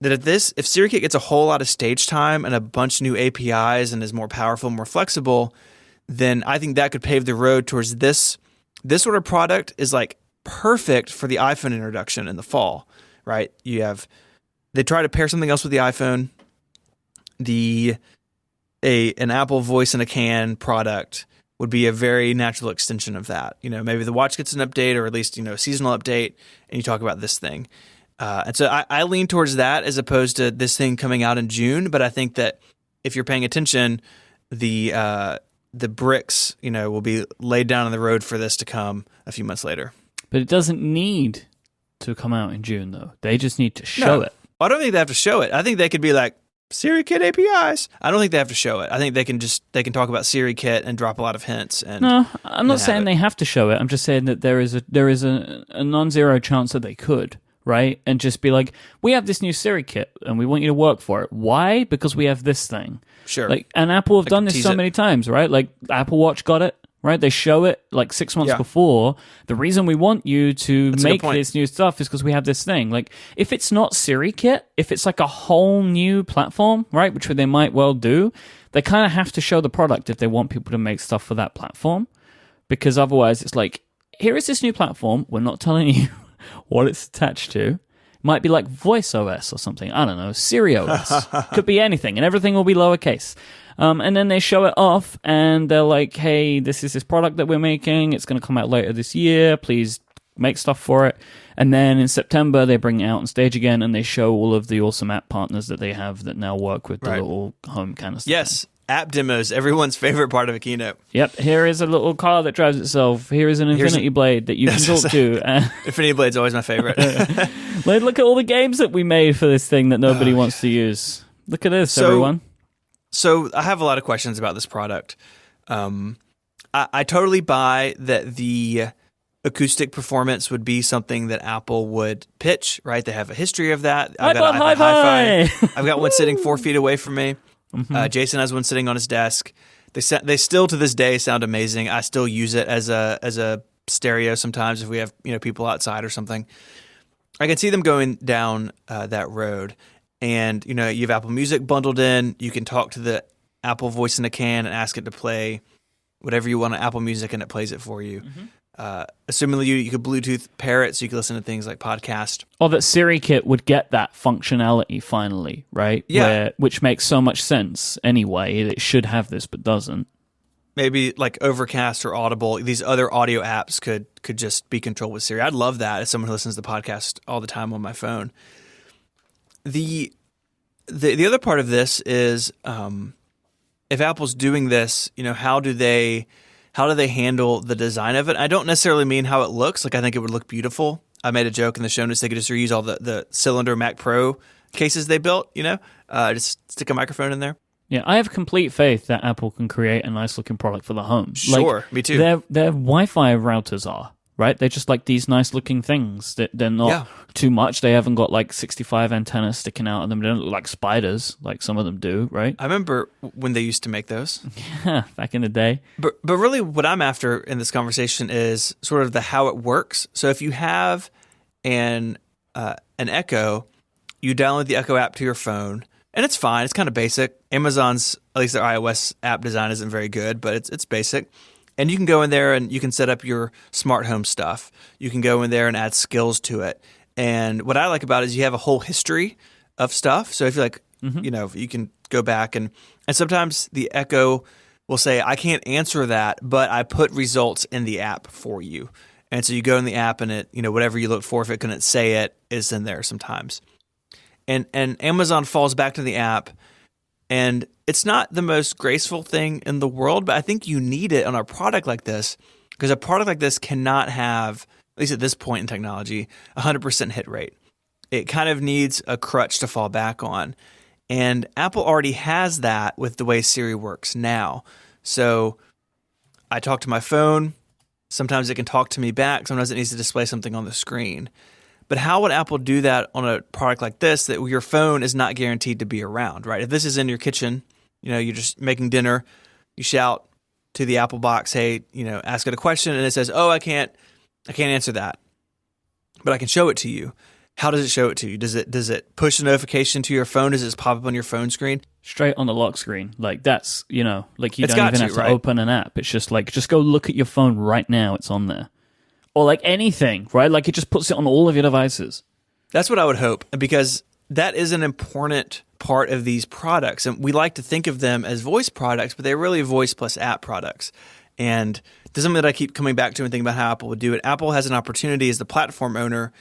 Speaker 2: that if Siri Kit gets a whole lot of stage time and a bunch of new APIs and is more powerful, more flexible, then I think that could pave the road towards this. This sort of product is like perfect for the iPhone introduction in the fall, right? They try to pair something else with the iPhone. An Apple Voice in a Can product would be a very natural extension of that. Maybe the watch gets an update, or at least a seasonal update, and you talk about this thing. And so I lean towards that as opposed to this thing coming out in June. But I think that if you're paying attention, the bricks will be laid down on the road for this to come a few months later.
Speaker 1: But it doesn't need to come out in June, though. They just need to show it.
Speaker 2: I don't think they have to show it. I think they could be like, Siri Kit APIs. I don't think they have to show it. I think they can talk about Siri Kit and drop a lot of hints. And
Speaker 1: no, I'm not saying they have to show it. I'm just saying that there is a non-zero chance that they could, right? And just be like, we have this new Siri Kit and we want you to work for it. Why? Because we have this thing.
Speaker 2: Sure.
Speaker 1: And Apple have done this so many times, right? Like Apple Watch got it. Right, they show it like 6 months before. The reason we want you to make this new stuff is because we have this thing. Like, if it's not Siri Kit, if it's like a whole new platform, right, which they might well do, they kind of have to show the product if they want people to make stuff for that platform. Because otherwise, it's like, here is this new platform. We're not telling you what it's attached to. It might be like Voice OS or something. I don't know, Siri OS. Could be anything, and everything will be lowercase. And then they show it off, and they're like, hey, this is this product that we're making. It's going to come out later this year. Please make stuff for it. And then in September, they bring it out on stage again, and they show all of the awesome app partners that they have that now work with the little home kind of stuff.
Speaker 2: Yes, app demos, everyone's favorite part of a keynote.
Speaker 1: Yep, here is a little car that drives itself. Here is an Infinity Blade that you can talk to.
Speaker 2: Infinity Blade's always my favorite.
Speaker 1: Look at all the games that we made for this thing that nobody wants to use. Look at this, everyone.
Speaker 2: So I have a lot of questions about this product. I totally buy that the acoustic performance would be something that Apple would pitch, right? They have a history of that. I've got an iPod Hi-Fi. I've got one sitting 4 feet away from me. Mm-hmm. Jason has one sitting on his desk. They still to this day sound amazing. I still use it as a stereo sometimes if we have people outside or something. I can see them going down that road. And, you have Apple Music bundled in. You can talk to the Apple Voice in a Can and ask it to play whatever you want on Apple Music, and it plays it for you. Mm-hmm. Assuming you could Bluetooth pair it so you could listen to things like podcast.
Speaker 1: Or that Siri Kit would get that functionality finally, right?
Speaker 2: Yeah.
Speaker 1: Which makes so much sense anyway. It should have this, but doesn't.
Speaker 2: Maybe like Overcast or Audible, these other audio apps could just be controlled with Siri. I'd love that as someone who listens to the podcast all the time on my phone. The other part of this is if Apple's doing this, how do they handle the design of it? I don't necessarily mean how it looks. Like I think it would look beautiful. I made a joke in the show notes they could just reuse all the cylinder Mac Pro cases they built. Just stick a microphone in there.
Speaker 1: Yeah, I have complete faith that Apple can create a nice looking product for the home.
Speaker 2: Sure, me too.
Speaker 1: Their Wi-Fi routers are. Right? They're just like these nice looking things. They're not too much. They haven't got like 65 antennas sticking out of them. They don't look like spiders like some of them do, right?
Speaker 2: I remember when they used to make those.
Speaker 1: Yeah, back in the day.
Speaker 2: But really what I'm after in this conversation is sort of the how it works. So if you have an Echo, you download the Echo app to your phone, and it's fine. It's kind of basic. Amazon's, at least their iOS app design isn't very good, but it's basic. And you can go in there and you can set up your smart home stuff. You can go in there and add skills to it. And what I like about it is you have a whole history of stuff. So if you're like, you can go back and sometimes the Echo will say, I can't answer that, but I put results in the app for you. And so you go in the app and it, whatever you look for, if it couldn't say it, is in there sometimes. And Amazon falls back to the app. And it's not the most graceful thing in the world, but I think you need it on a product like this because a product like this cannot have, at least at this point in technology, 100% hit rate. It kind of needs a crutch to fall back on. And Apple already has that with the way Siri works now. So I talk to my phone. Sometimes it can talk to me back. Sometimes it needs to display something on the screen. But how would Apple do that on a product like this that your phone is not guaranteed to be around, right? If this is in your kitchen, you're just making dinner, you shout to the Apple box, hey, ask it a question, and it says, oh, I can't answer that, but I can show it to you. How does it show it to you? Does it push a notification to your phone? Does it pop up on your phone screen?
Speaker 1: Straight on the lock screen. Like that's, like you
Speaker 2: It's
Speaker 1: don't
Speaker 2: got
Speaker 1: even
Speaker 2: to,
Speaker 1: have to
Speaker 2: right?
Speaker 1: open an app. It's just like, just go look at your phone right now. It's on there. Or like anything, right? Like it just puts it on all of your devices.
Speaker 2: That's what I would hope, because that is an important part of these products. And we like to think of them as voice products, but they're really voice plus app products. And there's something that I keep coming back to and thinking about how Apple would do it. Apple has an opportunity as the platform owner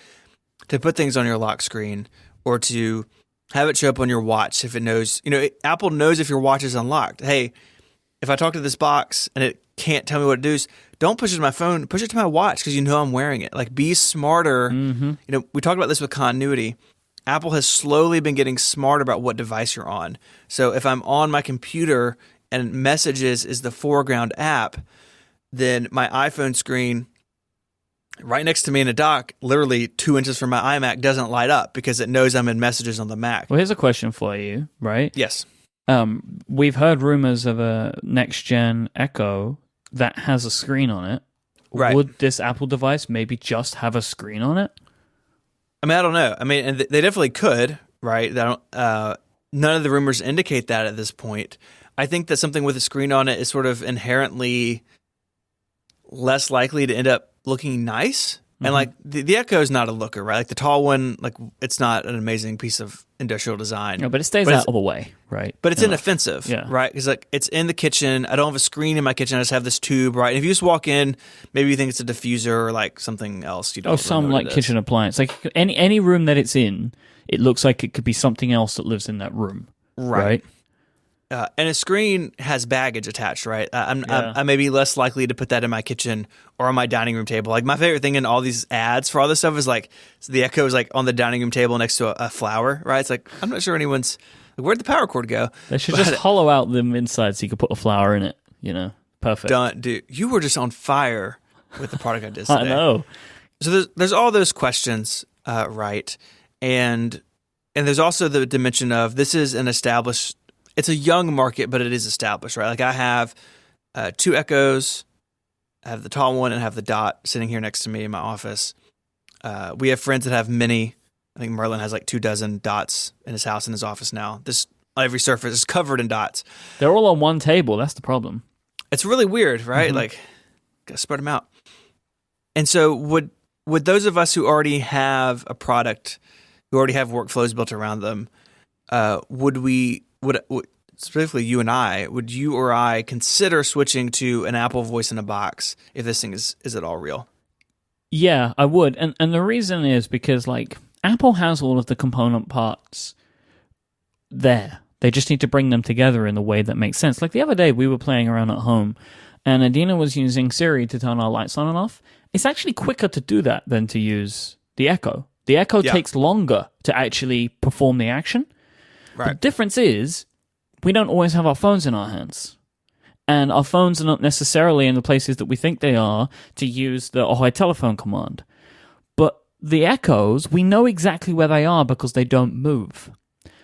Speaker 2: to put things on your lock screen or to have it show up on your watch if it knows. Apple knows if your watch is unlocked. Hey, if I talk to this box and it can't tell me what it does, don't push it to my phone, push it to my watch because I'm wearing it. Like, be smarter.
Speaker 1: Mm-hmm.
Speaker 2: We talked about this with continuity. Apple has slowly been getting smarter about what device you're on. So if I'm on my computer and Messages is the foreground app, then my iPhone screen right next to me in a dock, literally 2 inches from my iMac, doesn't light up because it knows I'm in Messages on the Mac.
Speaker 1: Well, here's a question for you, right?
Speaker 2: Yes.
Speaker 1: We've heard rumors of a next-gen Echo that has a screen on it.
Speaker 2: Right.
Speaker 1: Would this Apple device maybe just have a screen on it?
Speaker 2: I don't know. And they definitely could, right? None of the rumors indicate that at this point. I think that something with a screen on it is sort of inherently less likely to end up looking nice.
Speaker 1: Mm-hmm.
Speaker 2: And like the Echo is not a looker, right? Like the tall one, like it's not an amazing piece of industrial design.
Speaker 1: No, but it stays out of the way, right?
Speaker 2: But it's inoffensive,
Speaker 1: Yeah.
Speaker 2: right? Because like it's in the kitchen. I don't have a screen in my kitchen. I just have this tube, right? And if you just walk in, maybe you think it's a diffuser or like something else. You don't.
Speaker 1: Oh,
Speaker 2: really
Speaker 1: some
Speaker 2: know what
Speaker 1: like
Speaker 2: it
Speaker 1: kitchen appliance. Like any room that it's in, it looks like it could be something else that lives in that room, right?
Speaker 2: And a screen has baggage attached, right?
Speaker 1: Yeah.
Speaker 2: I may be less likely to put that in my kitchen or on my dining room table. Like my favorite thing in all these ads for all this stuff is like the Echo is like on the dining room table next to a flower, right? It's like I'm not sure anyone's like, where'd the power cord go?
Speaker 1: They should just hollow out them inside so you could put a flower in it. Perfect.
Speaker 2: Done, dude. You were just on fire with the product I did today.
Speaker 1: I know.
Speaker 2: So there's all those questions, right? And there's also the dimension of this is an established. It's a young market, but it is established, right? Like I have 2 Echoes. I have the tall one and I have the Dot sitting here next to me in my office. We have friends that have many. I think Merlin has like 24 Dots in his house, in his office now. Every surface is covered in dots.
Speaker 1: They're all on one table. That's the problem.
Speaker 2: It's really weird, right?
Speaker 1: Mm-hmm.
Speaker 2: Like, gotta spread them out. And so would those of us who already have a product, who already have workflows built around them, would specifically you and I, would you or I consider switching to an Apple Voice in a Box if this thing is it all real?
Speaker 1: Yeah, I would. And the reason is because like Apple has all of the component parts there. They just need to bring them together in a way that makes sense. Like the other day we were playing around at home and Adina was using Siri to turn our lights on and off. It's actually quicker to do that than to use the Echo. The Echo takes longer to actually perform the action.
Speaker 2: Right.
Speaker 1: The difference is we don't always have our phones in our hands. And our phones are not necessarily in the places that we think they are to use the Ahoy telephone command. But the Echoes, we know exactly where they are because they don't move.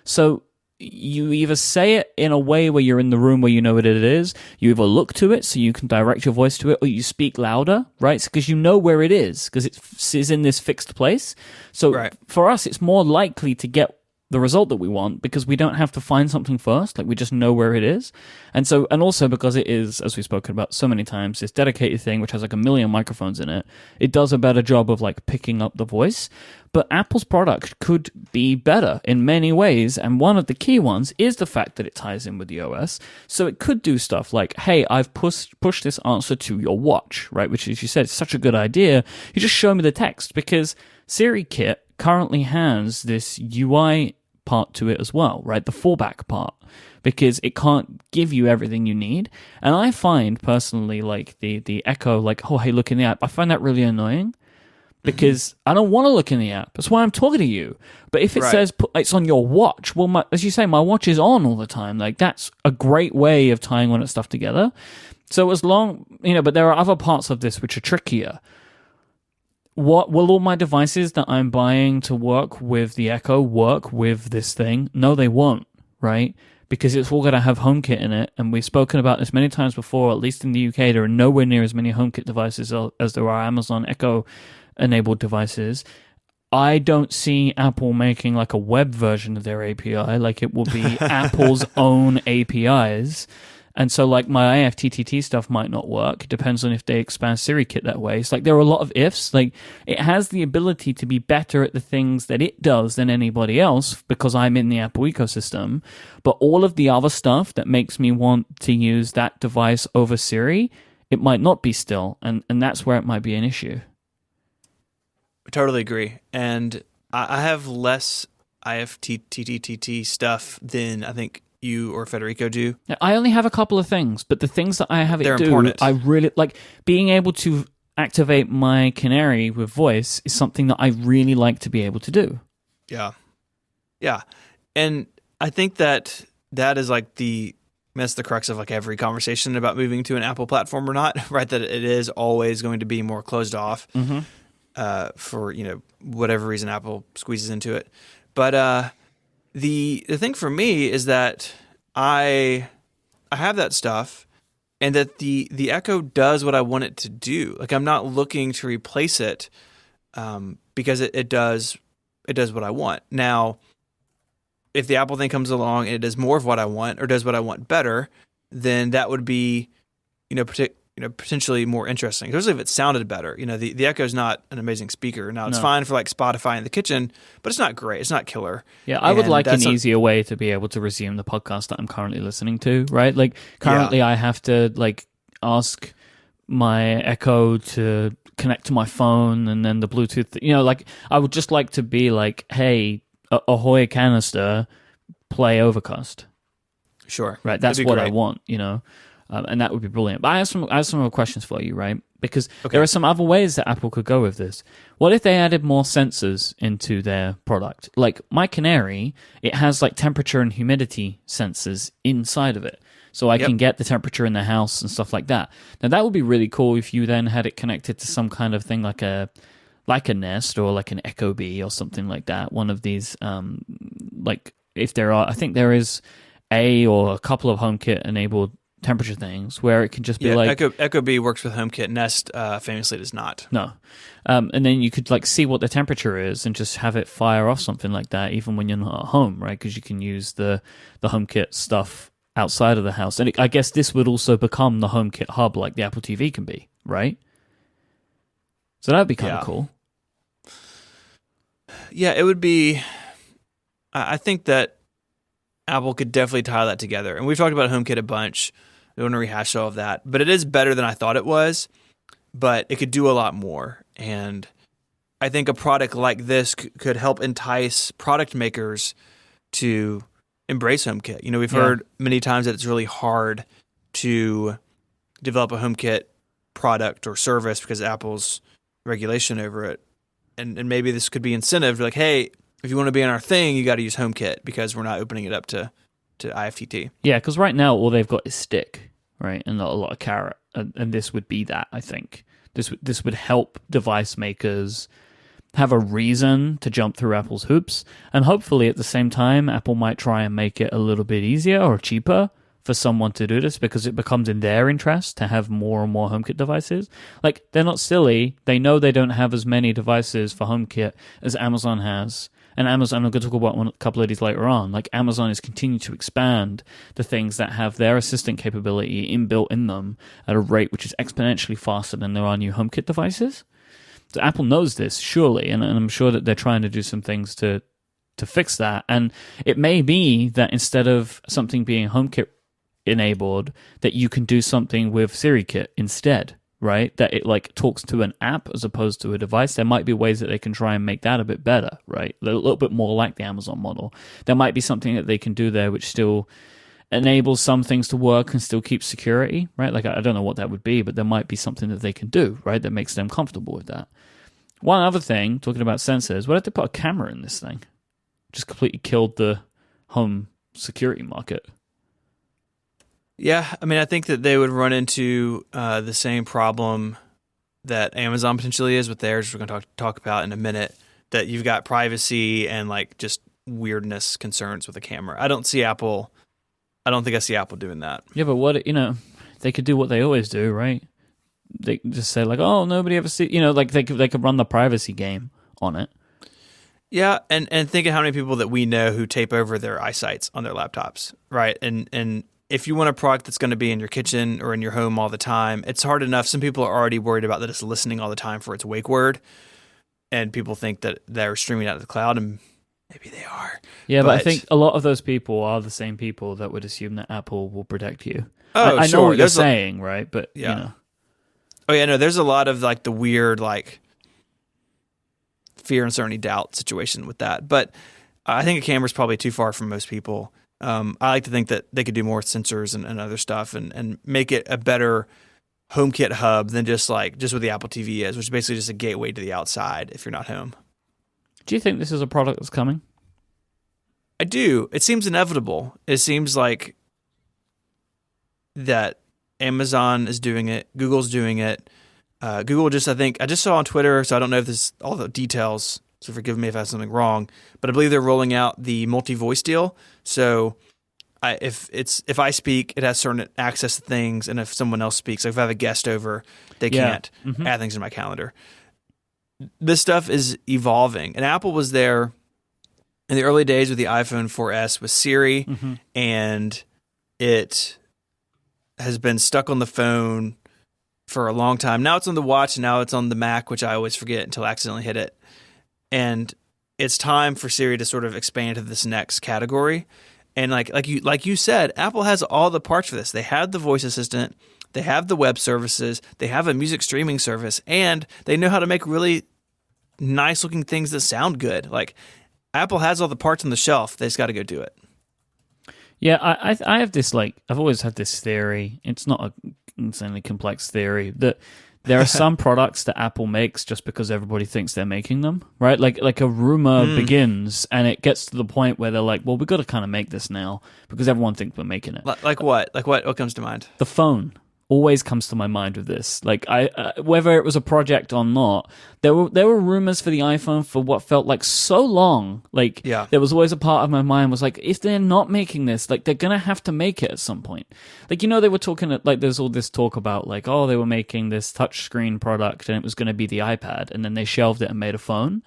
Speaker 1: So you either say it in a way where you're in the room where you know what it is, you either look to it so you can direct your voice to it, or you speak louder, right? Because you know where it is, because it's in this fixed place. So for us, it's more likely to get the result that we want because we don't have to find something first. Like we just know where it is. And also because it is, as we've spoken about so many times, this dedicated thing which has like 1 million microphones in it, it does a better job of like picking up the voice. But Apple's product could be better in many ways, and one of the key ones is the fact that it ties in with the OS. So it could do stuff like, hey, I've pushed this answer to your watch, right? Which, as you said, is such a good idea. You just show me the text, because Siri Kit currently has this UI part to it as well, right? The fallback part, because it can't give you everything you need. And I find personally, like the Echo, like, oh, hey, look in the app. I find that really annoying because I don't want to look in the app. That's why I'm talking to you. But if it says it's on your watch, well, as you say, my watch is on all the time. Like that's a great way of tying all that stuff together. So as long, but there are other parts of this which are trickier. what will all my devices that I'm buying to work with the Echo work with this thing? No, they won't, right? Because it's all going to have HomeKit in it, and we've spoken about this many times before. At least in the UK, there are nowhere near as many HomeKit devices as there are Amazon Echo-enabled devices. I don't see Apple making like a web version of their API. Like it will be Apple's own APIs. And so like my IFTTT stuff might not work. It depends on if they expand SiriKit that way. It's like there are a lot of ifs. Like it has the ability to be better at the things that it does than anybody else because I'm in the Apple ecosystem. But all of the other stuff that makes me want to use that device over Siri, it might not be still. And that's where it might be an issue.
Speaker 2: I totally agree. And I have less IFTTT stuff than I think you or Federico do.
Speaker 1: I only have a couple of things, but the things that I have
Speaker 2: They're
Speaker 1: it do,
Speaker 2: important.
Speaker 1: I really like being able to activate my Canary with voice is something that I really like to be able to do.
Speaker 2: Yeah. Yeah. And I think that is like that's the crux of like every conversation about moving to an Apple platform or not, right? That it is always going to be more closed off.
Speaker 1: Mm-hmm.
Speaker 2: For whatever reason Apple squeezes into it. But the thing for me is that I have that stuff, and that the Echo does what I want it to do. Like I'm not looking to replace it because it does what I want. Now, if the Apple thing comes along and it does more of what I want or does what I want better, then that would be potentially more interesting, especially if it sounded better. The Echo is not an amazing speaker. Now, it's fine for like Spotify in the kitchen, but it's not great. It's not killer.
Speaker 1: Yeah, I would like an easier way to be able to resume the podcast that I'm currently listening to, right? Like, currently I have to, like, ask my Echo to connect to my phone and then the Bluetooth. Like, I would just like to be like, hey, ahoy canister, play Overcast.
Speaker 2: Sure.
Speaker 1: Right, that's what I want, and that would be brilliant. But I have some more questions for you, right? Because there are some other ways that Apple could go with this. What if they added more sensors into their product? Like my Canary, it has like temperature and humidity sensors inside of it. So I can get the temperature in the house and stuff like that. Now that would be really cool if you then had it connected to some kind of thing like a Nest or like an Ecobee or something like that. One of these, like if there are, I think there is or a couple of HomeKit enabled temperature things where it can just be like
Speaker 2: Ecobee works with HomeKit. Nest famously does not.
Speaker 1: No, and then you could like see what the temperature is and just have it fire off something like that even when you're not at home, right? Because you can use the HomeKit stuff outside of the house, and I guess this would also become the HomeKit hub like the Apple TV can be, right? So that'd be kind of cool.
Speaker 2: Yeah, it would be. I think that Apple could definitely tie that together, and we've talked about HomeKit a bunch. I don't want to rehash all of that, but it is better than I thought it was, but it could do a lot more. And I think a product like this could help entice product makers to embrace HomeKit. We've heard many times that it's really hard to develop a HomeKit product or service because of Apple's regulation over it. And maybe this could be incentive, like, hey, if you want to be on our thing, you got to use HomeKit because we're not opening it up to IFTT.
Speaker 1: Yeah, because right now all they've got is Stick, right, and not a lot of Carrot, and this would be that. I think this would help device makers have a reason to jump through Apple's hoops, and hopefully at the same time, Apple might try and make it a little bit easier or cheaper for someone to do this because it becomes in their interest to have more and more HomeKit devices. Like, they're not silly. They know they don't have as many devices for HomeKit as Amazon has. And Amazon, I'm going to talk about a couple of these later on, like Amazon is continuing to expand the things that have their assistant capability inbuilt in them at a rate which is exponentially faster than there are new HomeKit devices. So Apple knows this, surely, and I'm sure that they're trying to do some things to fix that. And it may be that instead of something being HomeKit enabled, that you can do something with SiriKit instead, right? That it like talks to an app as opposed to a device. There might be ways that they can try and make that a bit better, right? A little bit more like the Amazon model. There might be something that they can do there which still enables some things to work and still keeps security, right? Like, I don't know what that would be, but there might be something that they can do, right? That makes them comfortable with that. One other thing, talking about sensors, what if they put a camera in this thing? Just completely killed the home security market.
Speaker 2: Yeah, I mean, I think that they would run into the same problem that Amazon potentially is with theirs, which we're going to talk about in a minute, that you've got privacy and like just weirdness concerns with the camera. I don't think I see Apple doing that.
Speaker 1: Yeah, but what, they could do what they always do, right? They just say like, oh, nobody ever see, like they could run the privacy game on it.
Speaker 2: Yeah, and think of how many people that we know who tape over their eyesights on their laptops, right? And if you want a product that's going to be in your kitchen or in your home all the time, it's hard enough. Some people are already worried about that it's listening all the time for its wake word, and people think that they're streaming out of the cloud, and maybe they are.
Speaker 1: Yeah, but I think a lot of those people are the same people that would assume that Apple will protect you.
Speaker 2: Oh,
Speaker 1: I
Speaker 2: sure.
Speaker 1: know what you're saying, right? But,
Speaker 2: yeah. Oh, yeah, no, there's a lot of like the weird, like, fear, uncertainty, doubt situation with that. But I think a camera's probably too far from most people. I like to think that they could do more with sensors and other stuff and make it a better HomeKit hub than just what the Apple TV is, which is basically just a gateway to the outside if you're not home.
Speaker 1: Do you think this is a product that's coming?
Speaker 2: I do. It seems inevitable. It seems like that Amazon is doing it. Google's doing it. Google I just saw on Twitter, so I don't know if this all the details, so forgive me if I have something wrong, but I believe they're rolling out the multi-voice deal. So if I speak, it has certain access to things, and if someone else speaks, like if I have a guest over, they can't add things in my calendar. This stuff is evolving, and Apple was there in the early days with the iPhone 4S with Siri, and it has been stuck on the phone for a long time. Now it's on the watch, and now it's on the Mac, which I always forget until I accidentally hit it. And it's time for Siri to sort of expand to this next category. And like you said, Apple has all the parts for this. They have the voice assistant, they have the web services, they have a music streaming service, and they know how to make really nice looking things that sound good. Like Apple has all the parts on the shelf. They just got to go do it.
Speaker 1: Yeah, I have this, I've always had this theory. It's not a insanely complex theory that there are some products that Apple makes just because everybody thinks they're making them, right? Like a rumor begins and it gets to the point where they're like, well, we've got to kind of make this now because everyone thinks we're making it.
Speaker 2: Like what? Like what comes to mind?
Speaker 1: The phone always comes to my mind with this. Like whether it was a project or not, there were rumors for the iPhone for what felt like so long. Like there was always a part of my mind was like, if they're not making this, like they're gonna have to make it at some point. Like they were talking there's all this talk about like, oh, they were making this touchscreen product and it was gonna be the iPad, and then they shelved it and made a phone.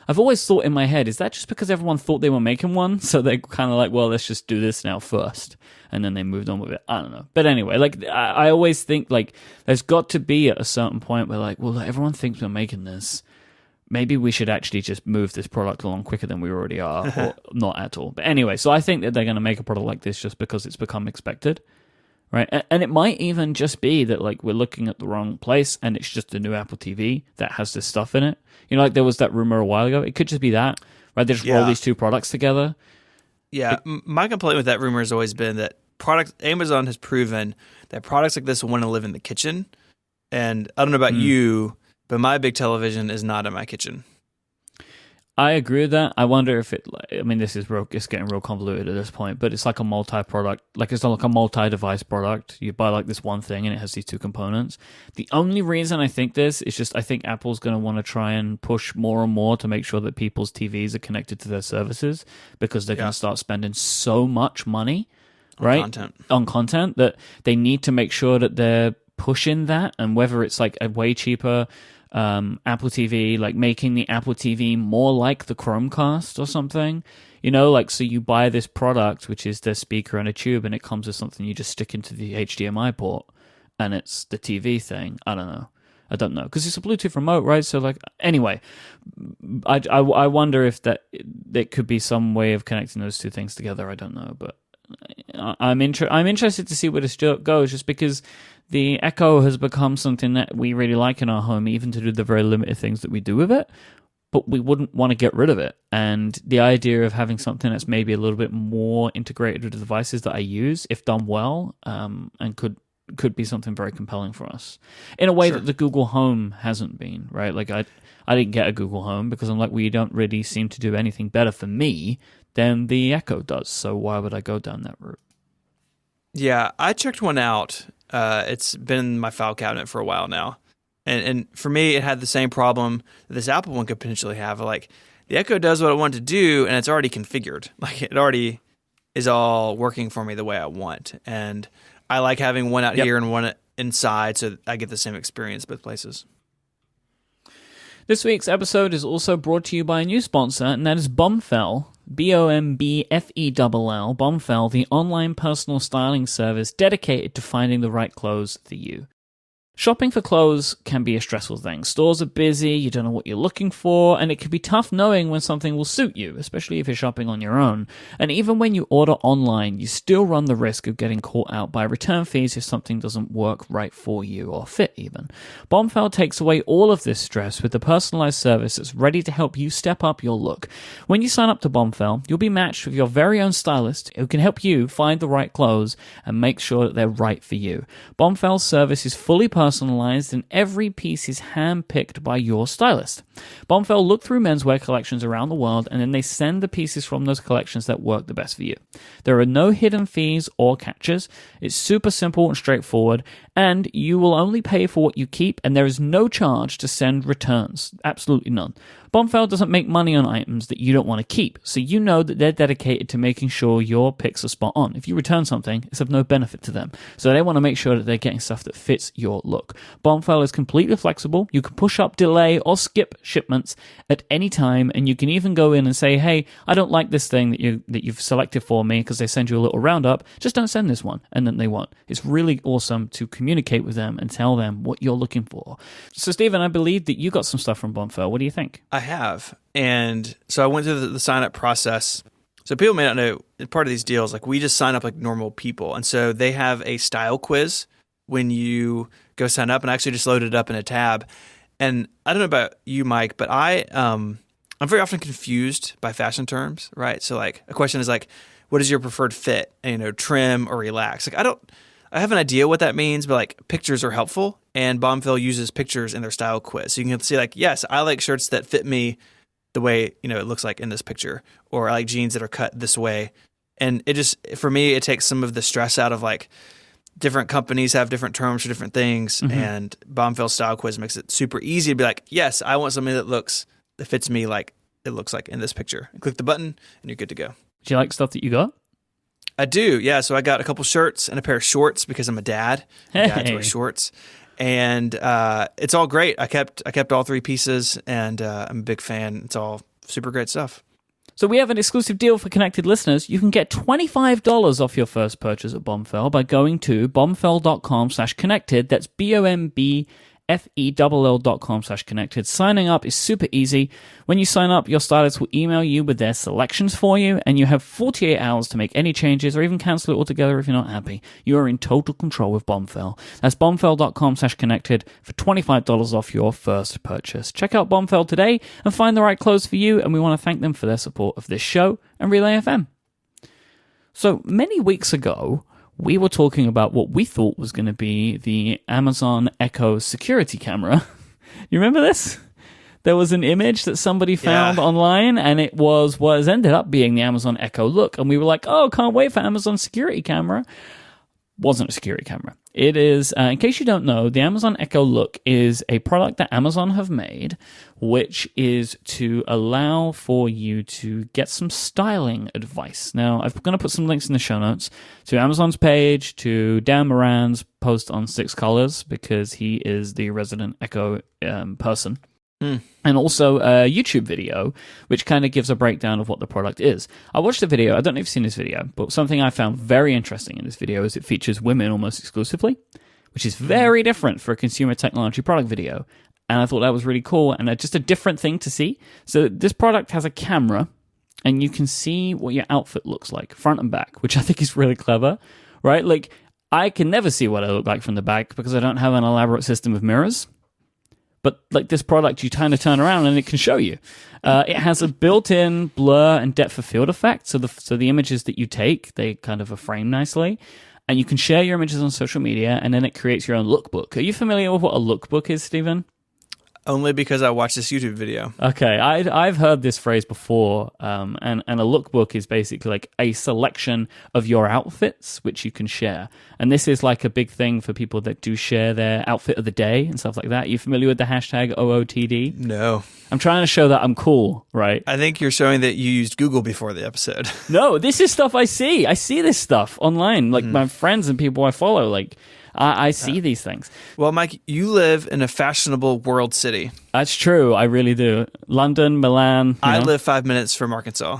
Speaker 1: I've always thought in my head, is that just because everyone thought they were making one? So they're kind of like, well, let's just do this now first. And then they moved on with it. I don't know. But anyway, I always think there's got to be at a certain point where well, everyone thinks we're making this. Maybe we should actually just move this product along quicker than we already are, or not at all. But anyway, so I think that they're going to make a product like this just because it's become expected. Right, and it might even just be that we're looking at the wrong place, and it's just a new Apple TV that has this stuff in it. There was that rumor a while ago. It could just be that, right? They just roll these two products together.
Speaker 2: Yeah, my complaint with that rumor has always been that Amazon has proven that products like this want to live in the kitchen. And I don't know about you, but my big television is not in my kitchen.
Speaker 1: I agree with that. I wonder if this is it's getting real convoluted at this point, but it's like a multi-product, it's not like a multi-device product. You buy this one thing and it has these two components. The only reason I think this is just I think Apple's going to want to try and push more and more to make sure that people's TVs are connected to their services, because they're going to start spending so much money, right, on content that they need to make sure that they're pushing that, and whether it's a way cheaper Apple TV, making the Apple TV more like the Chromecast or something, so you buy this product, which is the speaker and a tube, and it comes with something you just stick into the HDMI port, and it's the TV thing. I don't know, because it's a Bluetooth remote, right? So, anyway, I wonder if there could be some way of connecting those two things together. I don't know, but I'm interested to see where this goes, just because the Echo has become something that we really like in our home, even to do the very limited things that we do with it, but we wouldn't want to get rid of it. And the idea of having something that's maybe a little bit more integrated with the devices that I use, if done well, and could be something very compelling for us in a way that the Google Home hasn't been, right? I didn't get a Google Home because I'm you don't really seem to do anything better for me than the Echo does. So why would I go down that route?
Speaker 2: Yeah, I checked one out. It's been in my file cabinet for a while now. And for me, it had the same problem that this Apple one could potentially have. Like, the Echo does what it wanted to do, and it's already configured. Like, it already is all working for me the way I want. And I like having one out here and one inside, so I get the same experience both places.
Speaker 1: This week's episode is also brought to you by a new sponsor, and that is Bombfell. Bombfell, Bombfell, the online personal styling service dedicated to finding the right clothes for you. Shopping for clothes can be a stressful thing. Stores are busy, you don't know what you're looking for, and it can be tough knowing when something will suit you, especially if you're shopping on your own. And even when you order online, you still run the risk of getting caught out by return fees if something doesn't work right for you or fit even. Bombfell takes away all of this stress with a personalized service that's ready to help you step up your look. When you sign up to Bombfell, you'll be matched with your very own stylist who can help you find the right clothes and make sure that they're right for you. Bombfell's service is fully personalized, and every piece is hand-picked by your stylist. Bombfell look through menswear collections around the world, and then they send the pieces from those collections that work the best for you. There are no hidden fees or catches. It's super simple and straightforward, and you will only pay for what you keep, and there is no charge to send returns. Absolutely none. Bombfell doesn't make money on items that you don't want to keep, so you know that they're dedicated to making sure your picks are spot on. If you return something, it's of no benefit to them, so they want to make sure that they're getting stuff that fits your look. Bombfell is completely flexible. You can push up, delay, or skip shipments at any time, and you can even go in and say, hey, I don't like this thing that you've selected for me, because they send you a little roundup. Just don't send this one, and then they won't. It's really awesome to communicate with them and tell them what you're looking for. So, Stephen, I believe that you got some stuff from Bombfell. What do you think?
Speaker 2: I have. And so I went through the sign-up process. So people may not know, part of these deals, like, we just sign up like normal people. And so they have a style quiz when you go sign up, and I actually just loaded it up in a tab. And I don't know about you, Mike, but I'm very often confused by fashion terms, right? So like a question is like, what is your preferred fit? And, trim or relax? Like, I have an idea what that means, but like, pictures are helpful, and Bombfell uses pictures in their style quiz. So you can see like, yes, I like shirts that fit me the way, it looks like in this picture, or I like jeans that are cut this way. And it just, for me, it takes some of the stress out of like, different companies have different terms for different things, and Bombfell style quiz makes it super easy to be like, yes, I want something that fits me like it looks like in this picture. And click the button, and you're good to go.
Speaker 1: Do you like stuff that you got?
Speaker 2: I do, yeah. So I got a couple shirts and a pair of shorts because I'm a dad. Dads wear shorts, and it's all great. I kept all three pieces, and I'm a big fan. It's all super great stuff.
Speaker 1: So we have an exclusive deal for Connected listeners. You can get $25 off your first purchase at Bombfell by going to bombfell.com/connected. That's bombfell.com/connected. Signing up is super easy. When you sign up, your stylist will email you with their selections for you, and you have 48 hours to make any changes or even cancel it altogether if you're not happy. You are in total control with Bombfell. That's bombfell.com/connected for $25 off your first purchase. Check out Bombfell today and find the right clothes for you, and we want to thank them for their support of this show and Relay FM. So many weeks ago, we were talking about what we thought was going to be the Amazon Echo security camera. You remember this? There was an image that somebody found online, and it was what has ended up being the Amazon Echo Look. And we were like, oh, can't wait for Amazon security camera. Wasn't a security camera. It is, in case you don't know, the Amazon Echo Look is a product that Amazon have made, which is to allow for you to get some styling advice. Now, I'm going to put some links in the show notes to Amazon's page, to Dan Moran's post on Six Colors, because he is the resident Echo person. And also a YouTube video, which kind of gives a breakdown of what the product is. I watched the video. I don't know if you've seen this video, but something I found very interesting in this video is it features women almost exclusively, which is very different for a consumer technology product video. And I thought that was really cool and just a different thing to see. So this product has a camera, and you can see what your outfit looks like, front and back, which I think is really clever, right? Like, I can never see what I look like from the back because I don't have an elaborate system of mirrors. But like this product, you kind of turn around and it can show you. It has a built-in blur and depth of field effect. So the images that you take, they kind of are framed nicely. And you can share your images on social media, and then it creates your own lookbook. Are you familiar with what a lookbook is, Stephen?
Speaker 2: Only because I watched this YouTube video.
Speaker 1: Okay, I've heard this phrase before, and a lookbook is basically like a selection of your outfits which you can share. And this is like a big thing for people that do share their outfit of the day and stuff like that. You familiar with the hashtag OOTD?
Speaker 2: No.
Speaker 1: I'm trying to show that I'm cool, right?
Speaker 2: I think you're showing that you used Google before the episode.
Speaker 1: No, this is stuff I see. I see this stuff online, like my friends and people I follow, like... I see these things.
Speaker 2: Well, Mike, you live in a fashionable world city.
Speaker 1: That's true. I really do. London, Milan.
Speaker 2: I live 5 minutes from Arkansas.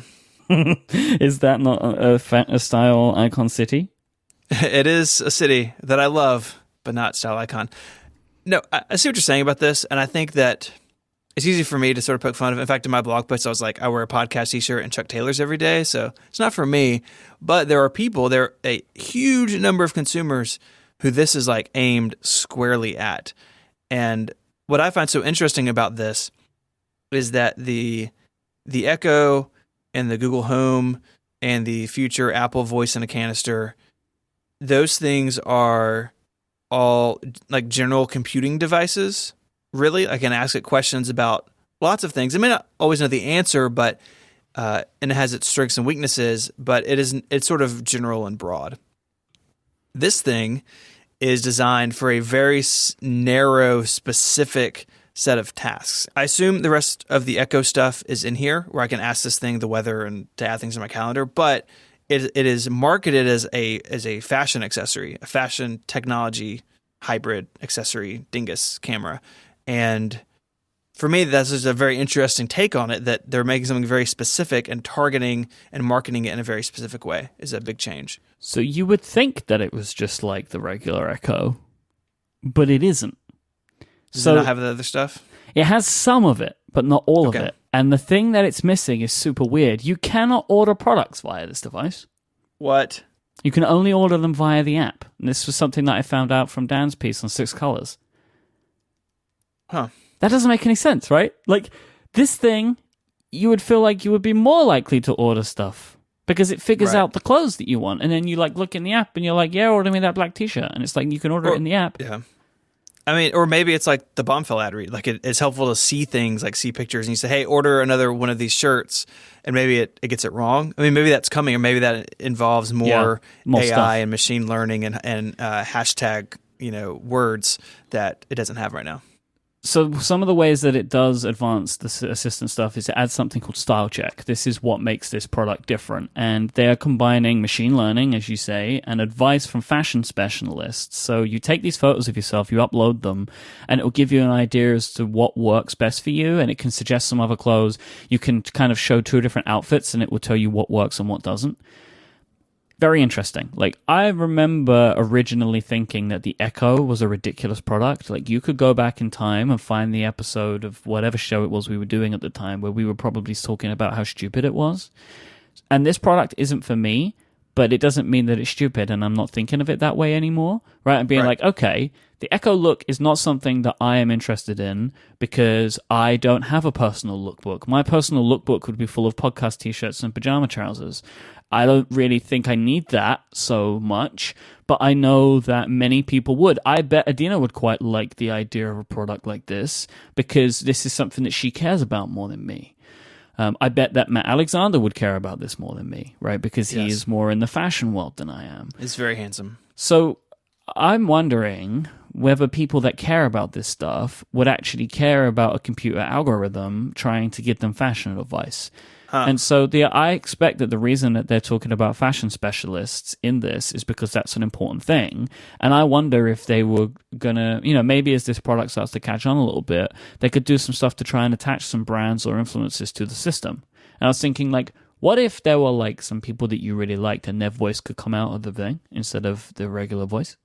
Speaker 1: Is that not a style icon city?
Speaker 2: It is a city that I love, but not style icon. No, I see what you're saying about this, and I think that it's easy for me to sort of poke fun of. In fact, in my blog post, I was like, I wear a podcast t-shirt and Chuck Taylors every day, so it's not for me. But there are a huge number of consumers who this is like aimed squarely at. And what I find so interesting about this is that the Echo and the Google Home and the future Apple Voice in a canister, those things are all like general computing devices. Really, I can ask it questions about lots of things. I may not always know the answer, but and it has its strengths and weaknesses, but it's sort of general and broad. This thing is designed for a very narrow, specific set of tasks. I assume the rest of the Echo stuff is in here, where I can ask this thing the weather and to add things in my calendar, but it is marketed as a fashion accessory, a fashion technology hybrid accessory dingus camera. And for me, that's just a very interesting take on it, that they're making something very specific and targeting and marketing it in a very specific way is a big change.
Speaker 1: So you would think that it was just like the regular Echo, but it isn't.
Speaker 2: Does it not have the other stuff?
Speaker 1: It has some of it, but not all of it. And the thing that it's missing is super weird. You cannot order products via this device.
Speaker 2: What?
Speaker 1: You can only order them via the app. And this was something that I found out from Dan's piece on 6 Colors.
Speaker 2: Huh.
Speaker 1: That doesn't make any sense, right? Like, this thing, you would feel like you would be more likely to order stuff because it figures out the clothes that you want. And then you, like, look in the app and you're like, yeah, order me that black t-shirt. And it's like, you can order it in the app.
Speaker 2: Yeah. I mean, or maybe it's like the Bombfell ad read. Like, it's helpful to see things, like see pictures, and you say, hey, order another one of these shirts, and maybe it gets it wrong. I mean, maybe that's coming, or maybe that involves more AI
Speaker 1: stuff.
Speaker 2: and machine learning and hashtag, words that it doesn't have right now.
Speaker 1: So some of the ways that it does advance the assistant stuff is it adds something called style check. This is what makes this product different. And they're combining machine learning, as you say, and advice from fashion specialists. So you take these photos of yourself, you upload them, and it will give you an idea as to what works best for you. And it can suggest some other clothes. You can kind of show 2 different outfits and it will tell you what works and what doesn't. Very interesting. Like, I remember originally thinking that the Echo was a ridiculous product. Like, you could go back in time and find the episode of whatever show it was we were doing at the time where we were probably talking about how stupid it was. And this product isn't for me, but it doesn't mean that it's stupid and I'm not thinking of it that way anymore, right? I'm being like, okay, the Echo look is not something that I am interested in because I don't have a personal lookbook. My personal lookbook would be full of podcast t-shirts and pajama trousers. I don't really think I need that so much, but I know that many people would. I bet Adina would quite like the idea of a product like this because this is something that she cares about more than me. I bet that Matt Alexander would care about this more than me, right? Because he is more in the fashion world than I am.
Speaker 2: He's very handsome.
Speaker 1: So I'm wondering whether people that care about this stuff would actually care about a computer algorithm trying to give them fashion advice. And so I expect that the reason that they're talking about fashion specialists in this is because that's an important thing. And I wonder if they were going to, maybe as this product starts to catch on a little bit, they could do some stuff to try and attach some brands or influences to the system. And I was thinking, like, what if there were, like, some people that you really liked and their voice could come out of the thing instead of the regular voice?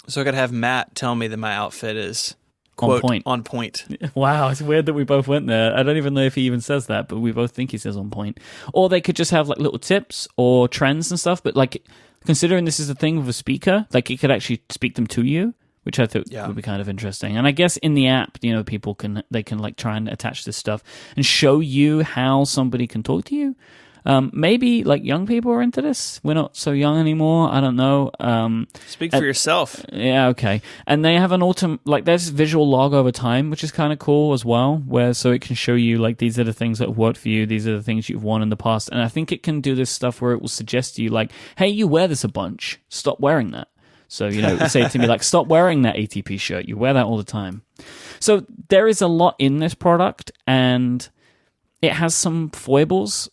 Speaker 2: So I could have Matt tell me that my outfit is... quote, on point.
Speaker 1: Wow, it's weird that we both went there. I don't even know if he even says that, but we both think he says on point. Or they could just have like little tips or trends and stuff, but like considering this is a thing with a speaker, like it could actually speak them to you, which I thought would be kind of interesting. And I guess in the app, people can like try and attach this stuff and show you how somebody can talk to you. Maybe like young people are into this. We're not so young anymore. I don't know.
Speaker 2: Speak for yourself.
Speaker 1: Yeah, okay. And they have there's visual log over time, which is kind of cool as well, where so it can show you like these are the things that have worked for you, these are the things you've worn in the past. And I think it can do this stuff where it will suggest to you like, hey, you wear this a bunch. Stop wearing that. So, say to me like, stop wearing that ATP shirt. You wear that all the time. So there is a lot in this product, and it has some foibles,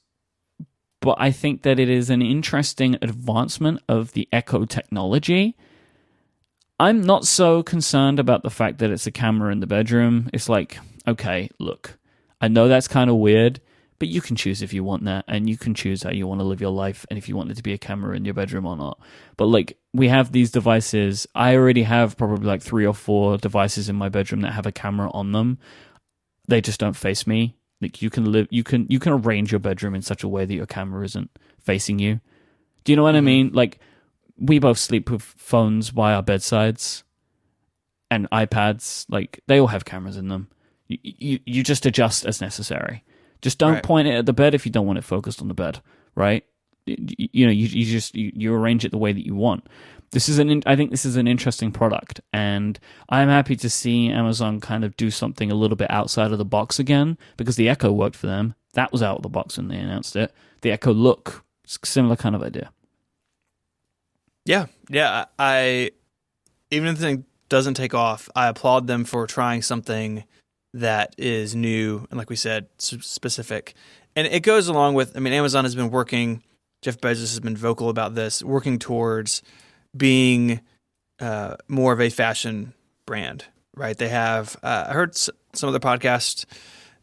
Speaker 1: but I think that it is an interesting advancement of the Echo technology. I'm not so concerned about the fact that it's a camera in the bedroom. It's like, okay, look, I know that's kind of weird, but you can choose if you want that, and you can choose how you want to live your life, and if you want it to be a camera in your bedroom or not. But like, we have these devices. I already have probably like 3 or 4 devices in my bedroom that have a camera on them. They just don't face me. Like, you can arrange your bedroom in such a way that your camera isn't facing you. Do you know what I mean? Like, we both sleep with phones by our bedsides and iPads. Like, they all have cameras in them. You just adjust as necessary. Just don't point it at the bed if you don't want it focused on the bed, right? You arrange it the way that you want. I think this is an interesting product, and I'm happy to see Amazon kind of do something a little bit outside of the box again, because the Echo worked for them. That was out of the box when they announced it. The Echo Look, similar kind of idea.
Speaker 2: Yeah. Even if the thing doesn't take off, I applaud them for trying something that is new and, like we said, specific. And it goes along with, Amazon has been working, Jeff Bezos has been vocal about this, working towards being more of a fashion brand, right? They have, I heard some of the podcasts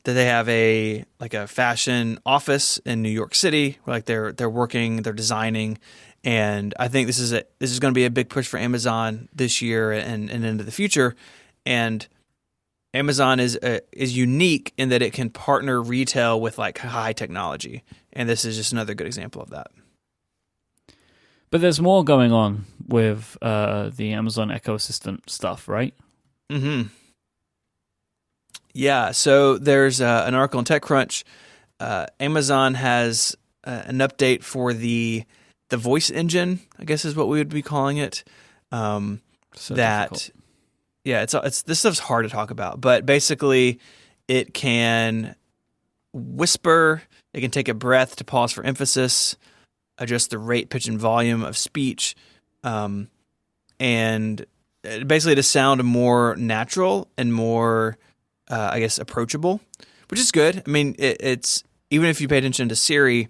Speaker 2: that they have a fashion office in New York City, where like they're working, they're designing, and I think this is going to be a big push for Amazon this year and into the future. And Amazon is unique in that it can partner retail with like high technology, and this is just another good example of that.
Speaker 1: But there's more going on with the Amazon Echo Assistant stuff, right?
Speaker 2: Mm-hmm. Yeah, so there's an article in TechCrunch. Amazon has an update for the voice engine, I guess is what we would be calling it.
Speaker 1: Difficult.
Speaker 2: Yeah, it's this stuff's hard to talk about, but basically it can whisper, it can take a breath to pause for emphasis, adjust the rate, pitch, and volume of speech, and basically to sound more natural and more, approachable, which is good. It's even if you pay attention to Siri,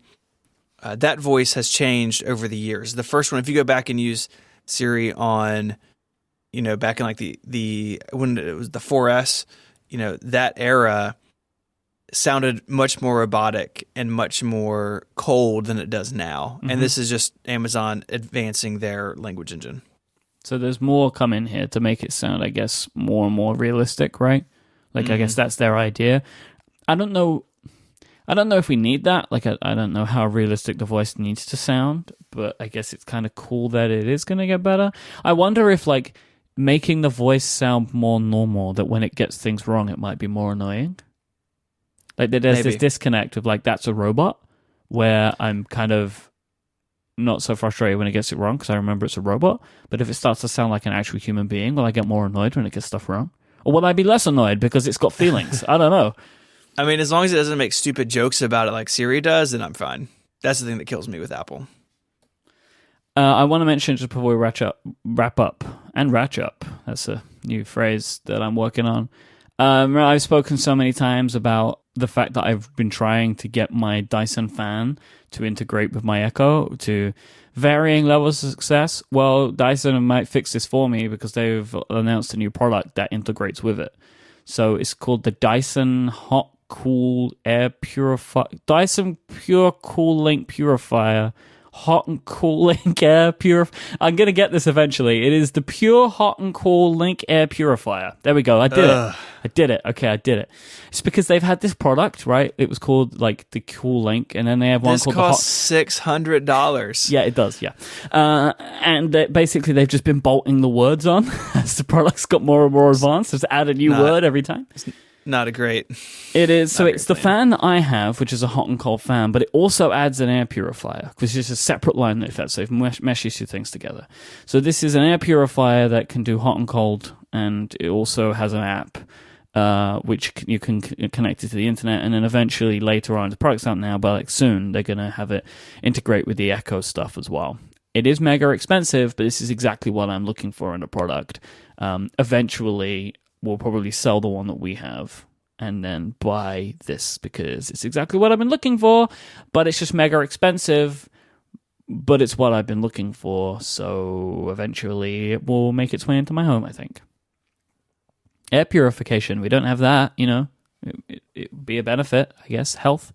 Speaker 2: that voice has changed over the years. The first one, if you go back and use Siri on, back in like the when it was the 4S, that era sounded much more robotic and much more cold than it does now. Mm-hmm. And this is just Amazon advancing their language engine.
Speaker 1: So there's more coming here to make it sound, I guess, more and more realistic, right? Like, I guess that's their idea. I don't know if we need that. Like, I don't know how realistic the voice needs to sound, but I guess it's kind of cool that it is going to get better. I wonder if, like, making the voice sound more normal, that when it gets things wrong, it might be more annoying. Like, there's this disconnect of, like, that's a robot, where I'm kind of not so frustrated when it gets it wrong, because I remember it's a robot. But if it starts to sound like an actual human being, will I get more annoyed when it gets stuff wrong? Or will I be less annoyed because it's got feelings? I don't know.
Speaker 2: As long as it doesn't make stupid jokes about it like Siri does, then I'm fine. That's the thing that kills me with Apple.
Speaker 1: I want to mention, just before we wrap up. That's a new phrase that I'm working on. I've spoken so many times about the fact that I've been trying to get my Dyson fan to integrate with my Echo to varying levels of success. Well, Dyson might fix this for me, because they've announced a new product that integrates with it. So it's called the Dyson Hot Cool Air Purifier, Dyson Pure Cool Link Purifier, Hot and Cool Link Air Purifier. I'm going to get this eventually. It is the Pure Hot and Cool Link Air Purifier. There we go. I did it. Okay, I did it. It's because they've had this product, right? It was called like the Cool Link, and then they have one called the Hot.
Speaker 2: This costs $600.
Speaker 1: Yeah, it does. Yeah, and basically they've just been bolting the words on as the product's got more and more advanced. Just add a new word every time.
Speaker 2: not a great.
Speaker 1: It is. So
Speaker 2: Not a
Speaker 1: it's
Speaker 2: great
Speaker 1: the
Speaker 2: plan.
Speaker 1: fan that I have, which is a hot and cold fan, but it also adds an air purifier, which is a separate line that so it meshes two things together. So this is an air purifier that can do hot and cold, and it also has an app which you can connect it to the internet, and then eventually later on, the product's out now, but like soon they're going to have it integrate with the Echo stuff as well. It is mega expensive, but this is exactly what I'm looking for in a product. Eventually, we'll probably sell the one that we have and then buy this because it's exactly what I've been looking for, but it's just mega expensive, but it's what I've been looking for, so eventually it will make its way into my home, I think. Air purification, we don't have that, you know. It would be a benefit, I guess. Health.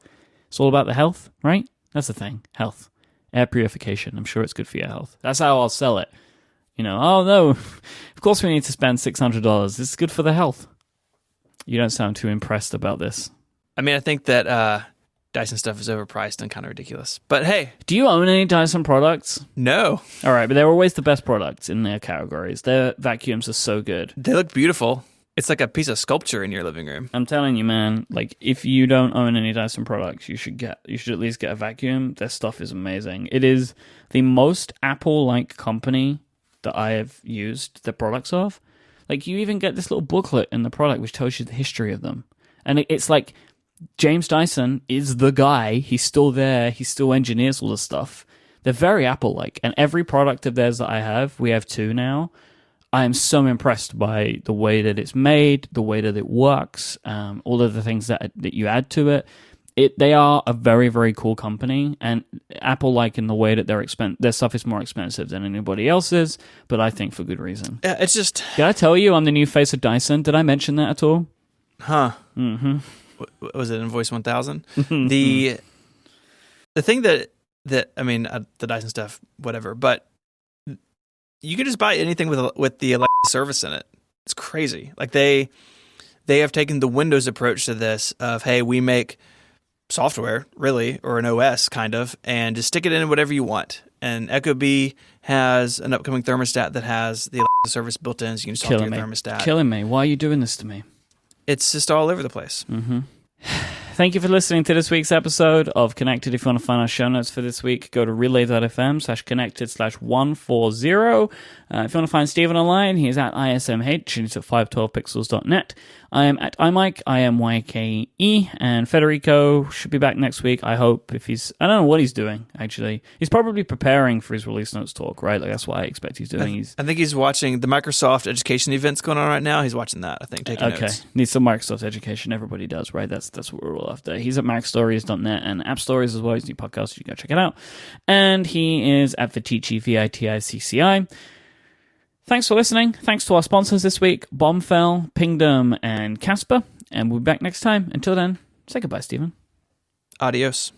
Speaker 1: It's all about the health, right? That's the thing. Health. Air purification. I'm sure it's good for your health. That's how I'll sell it. You know, oh no, of course we need to spend $600. This is good for the health. You don't sound too impressed about this.
Speaker 2: I mean, I think that Dyson stuff is overpriced and kind of ridiculous. But hey,
Speaker 1: Do you own any Dyson products?
Speaker 2: no,
Speaker 1: All right, but they're always the best products in their categories. Their vacuums are so good.
Speaker 2: they look beautiful. It's like a piece of sculpture in your living room.
Speaker 1: I'm telling you, man, like if you don't own any Dyson products, you should at least get a vacuum. Their stuff is amazing. It is the most Apple-like company that I have used the products of. Like you even get this little booklet in the product which tells you the history of them. And it's like James Dyson is the guy. He's still there. He still engineers all the stuff. They're very Apple-like. And every product of theirs that I have, we have 2 now, I am so impressed by the way that it's made, the way that it works, all of the things that you add to it. They are a very, very cool company, and Apple-like in the way that their stuff is more expensive than anybody else's, but I think for good reason.
Speaker 2: Yeah, it's just,
Speaker 1: Did I tell you I'm the new face of Dyson? Did I mention that at all?
Speaker 2: huh? Mm-hmm. Was it Invoice 1000? The thing that I mean, the Dyson stuff, whatever, but you can just buy anything with the Alexa service in it. It's crazy. Like they have taken the Windows approach to this of, hey, we make software, really, or an OS kind of, and just stick it in whatever you want. And Ecobee has an upcoming thermostat that has the Alexa service built in, so you can just talk to your thermostat.
Speaker 1: Killing me. Why are you doing this to me?
Speaker 2: It's just all over the place.
Speaker 1: Mm-hmm. Thank you for listening to this week's episode of Connected. If you want to find our show notes for this week, go to relay.fm/connected/140. If you want to find Stephen online, he is at ISMH and he's at 512pixels.net. I am at iMike, IMYKE, and Federico should be back next week, I hope. I don't know what he's doing, actually. He's probably preparing for his release notes talk, right? Like, that's what I expect he's doing.
Speaker 2: I think he's watching the Microsoft education events going on right now. He's watching that, I think, taking notes.
Speaker 1: Needs some Microsoft education. Everybody does, right? That's what we're all after. He's at MacStories.net and App Stories as well. He's a new podcast. You can go check it out. And he is at Viticci, VITICCI. Thanks for listening. Thanks to our sponsors this week, Bombfell, Pingdom, and Casper. And we'll be back next time. Until then, say goodbye, Stephen.
Speaker 2: Adios.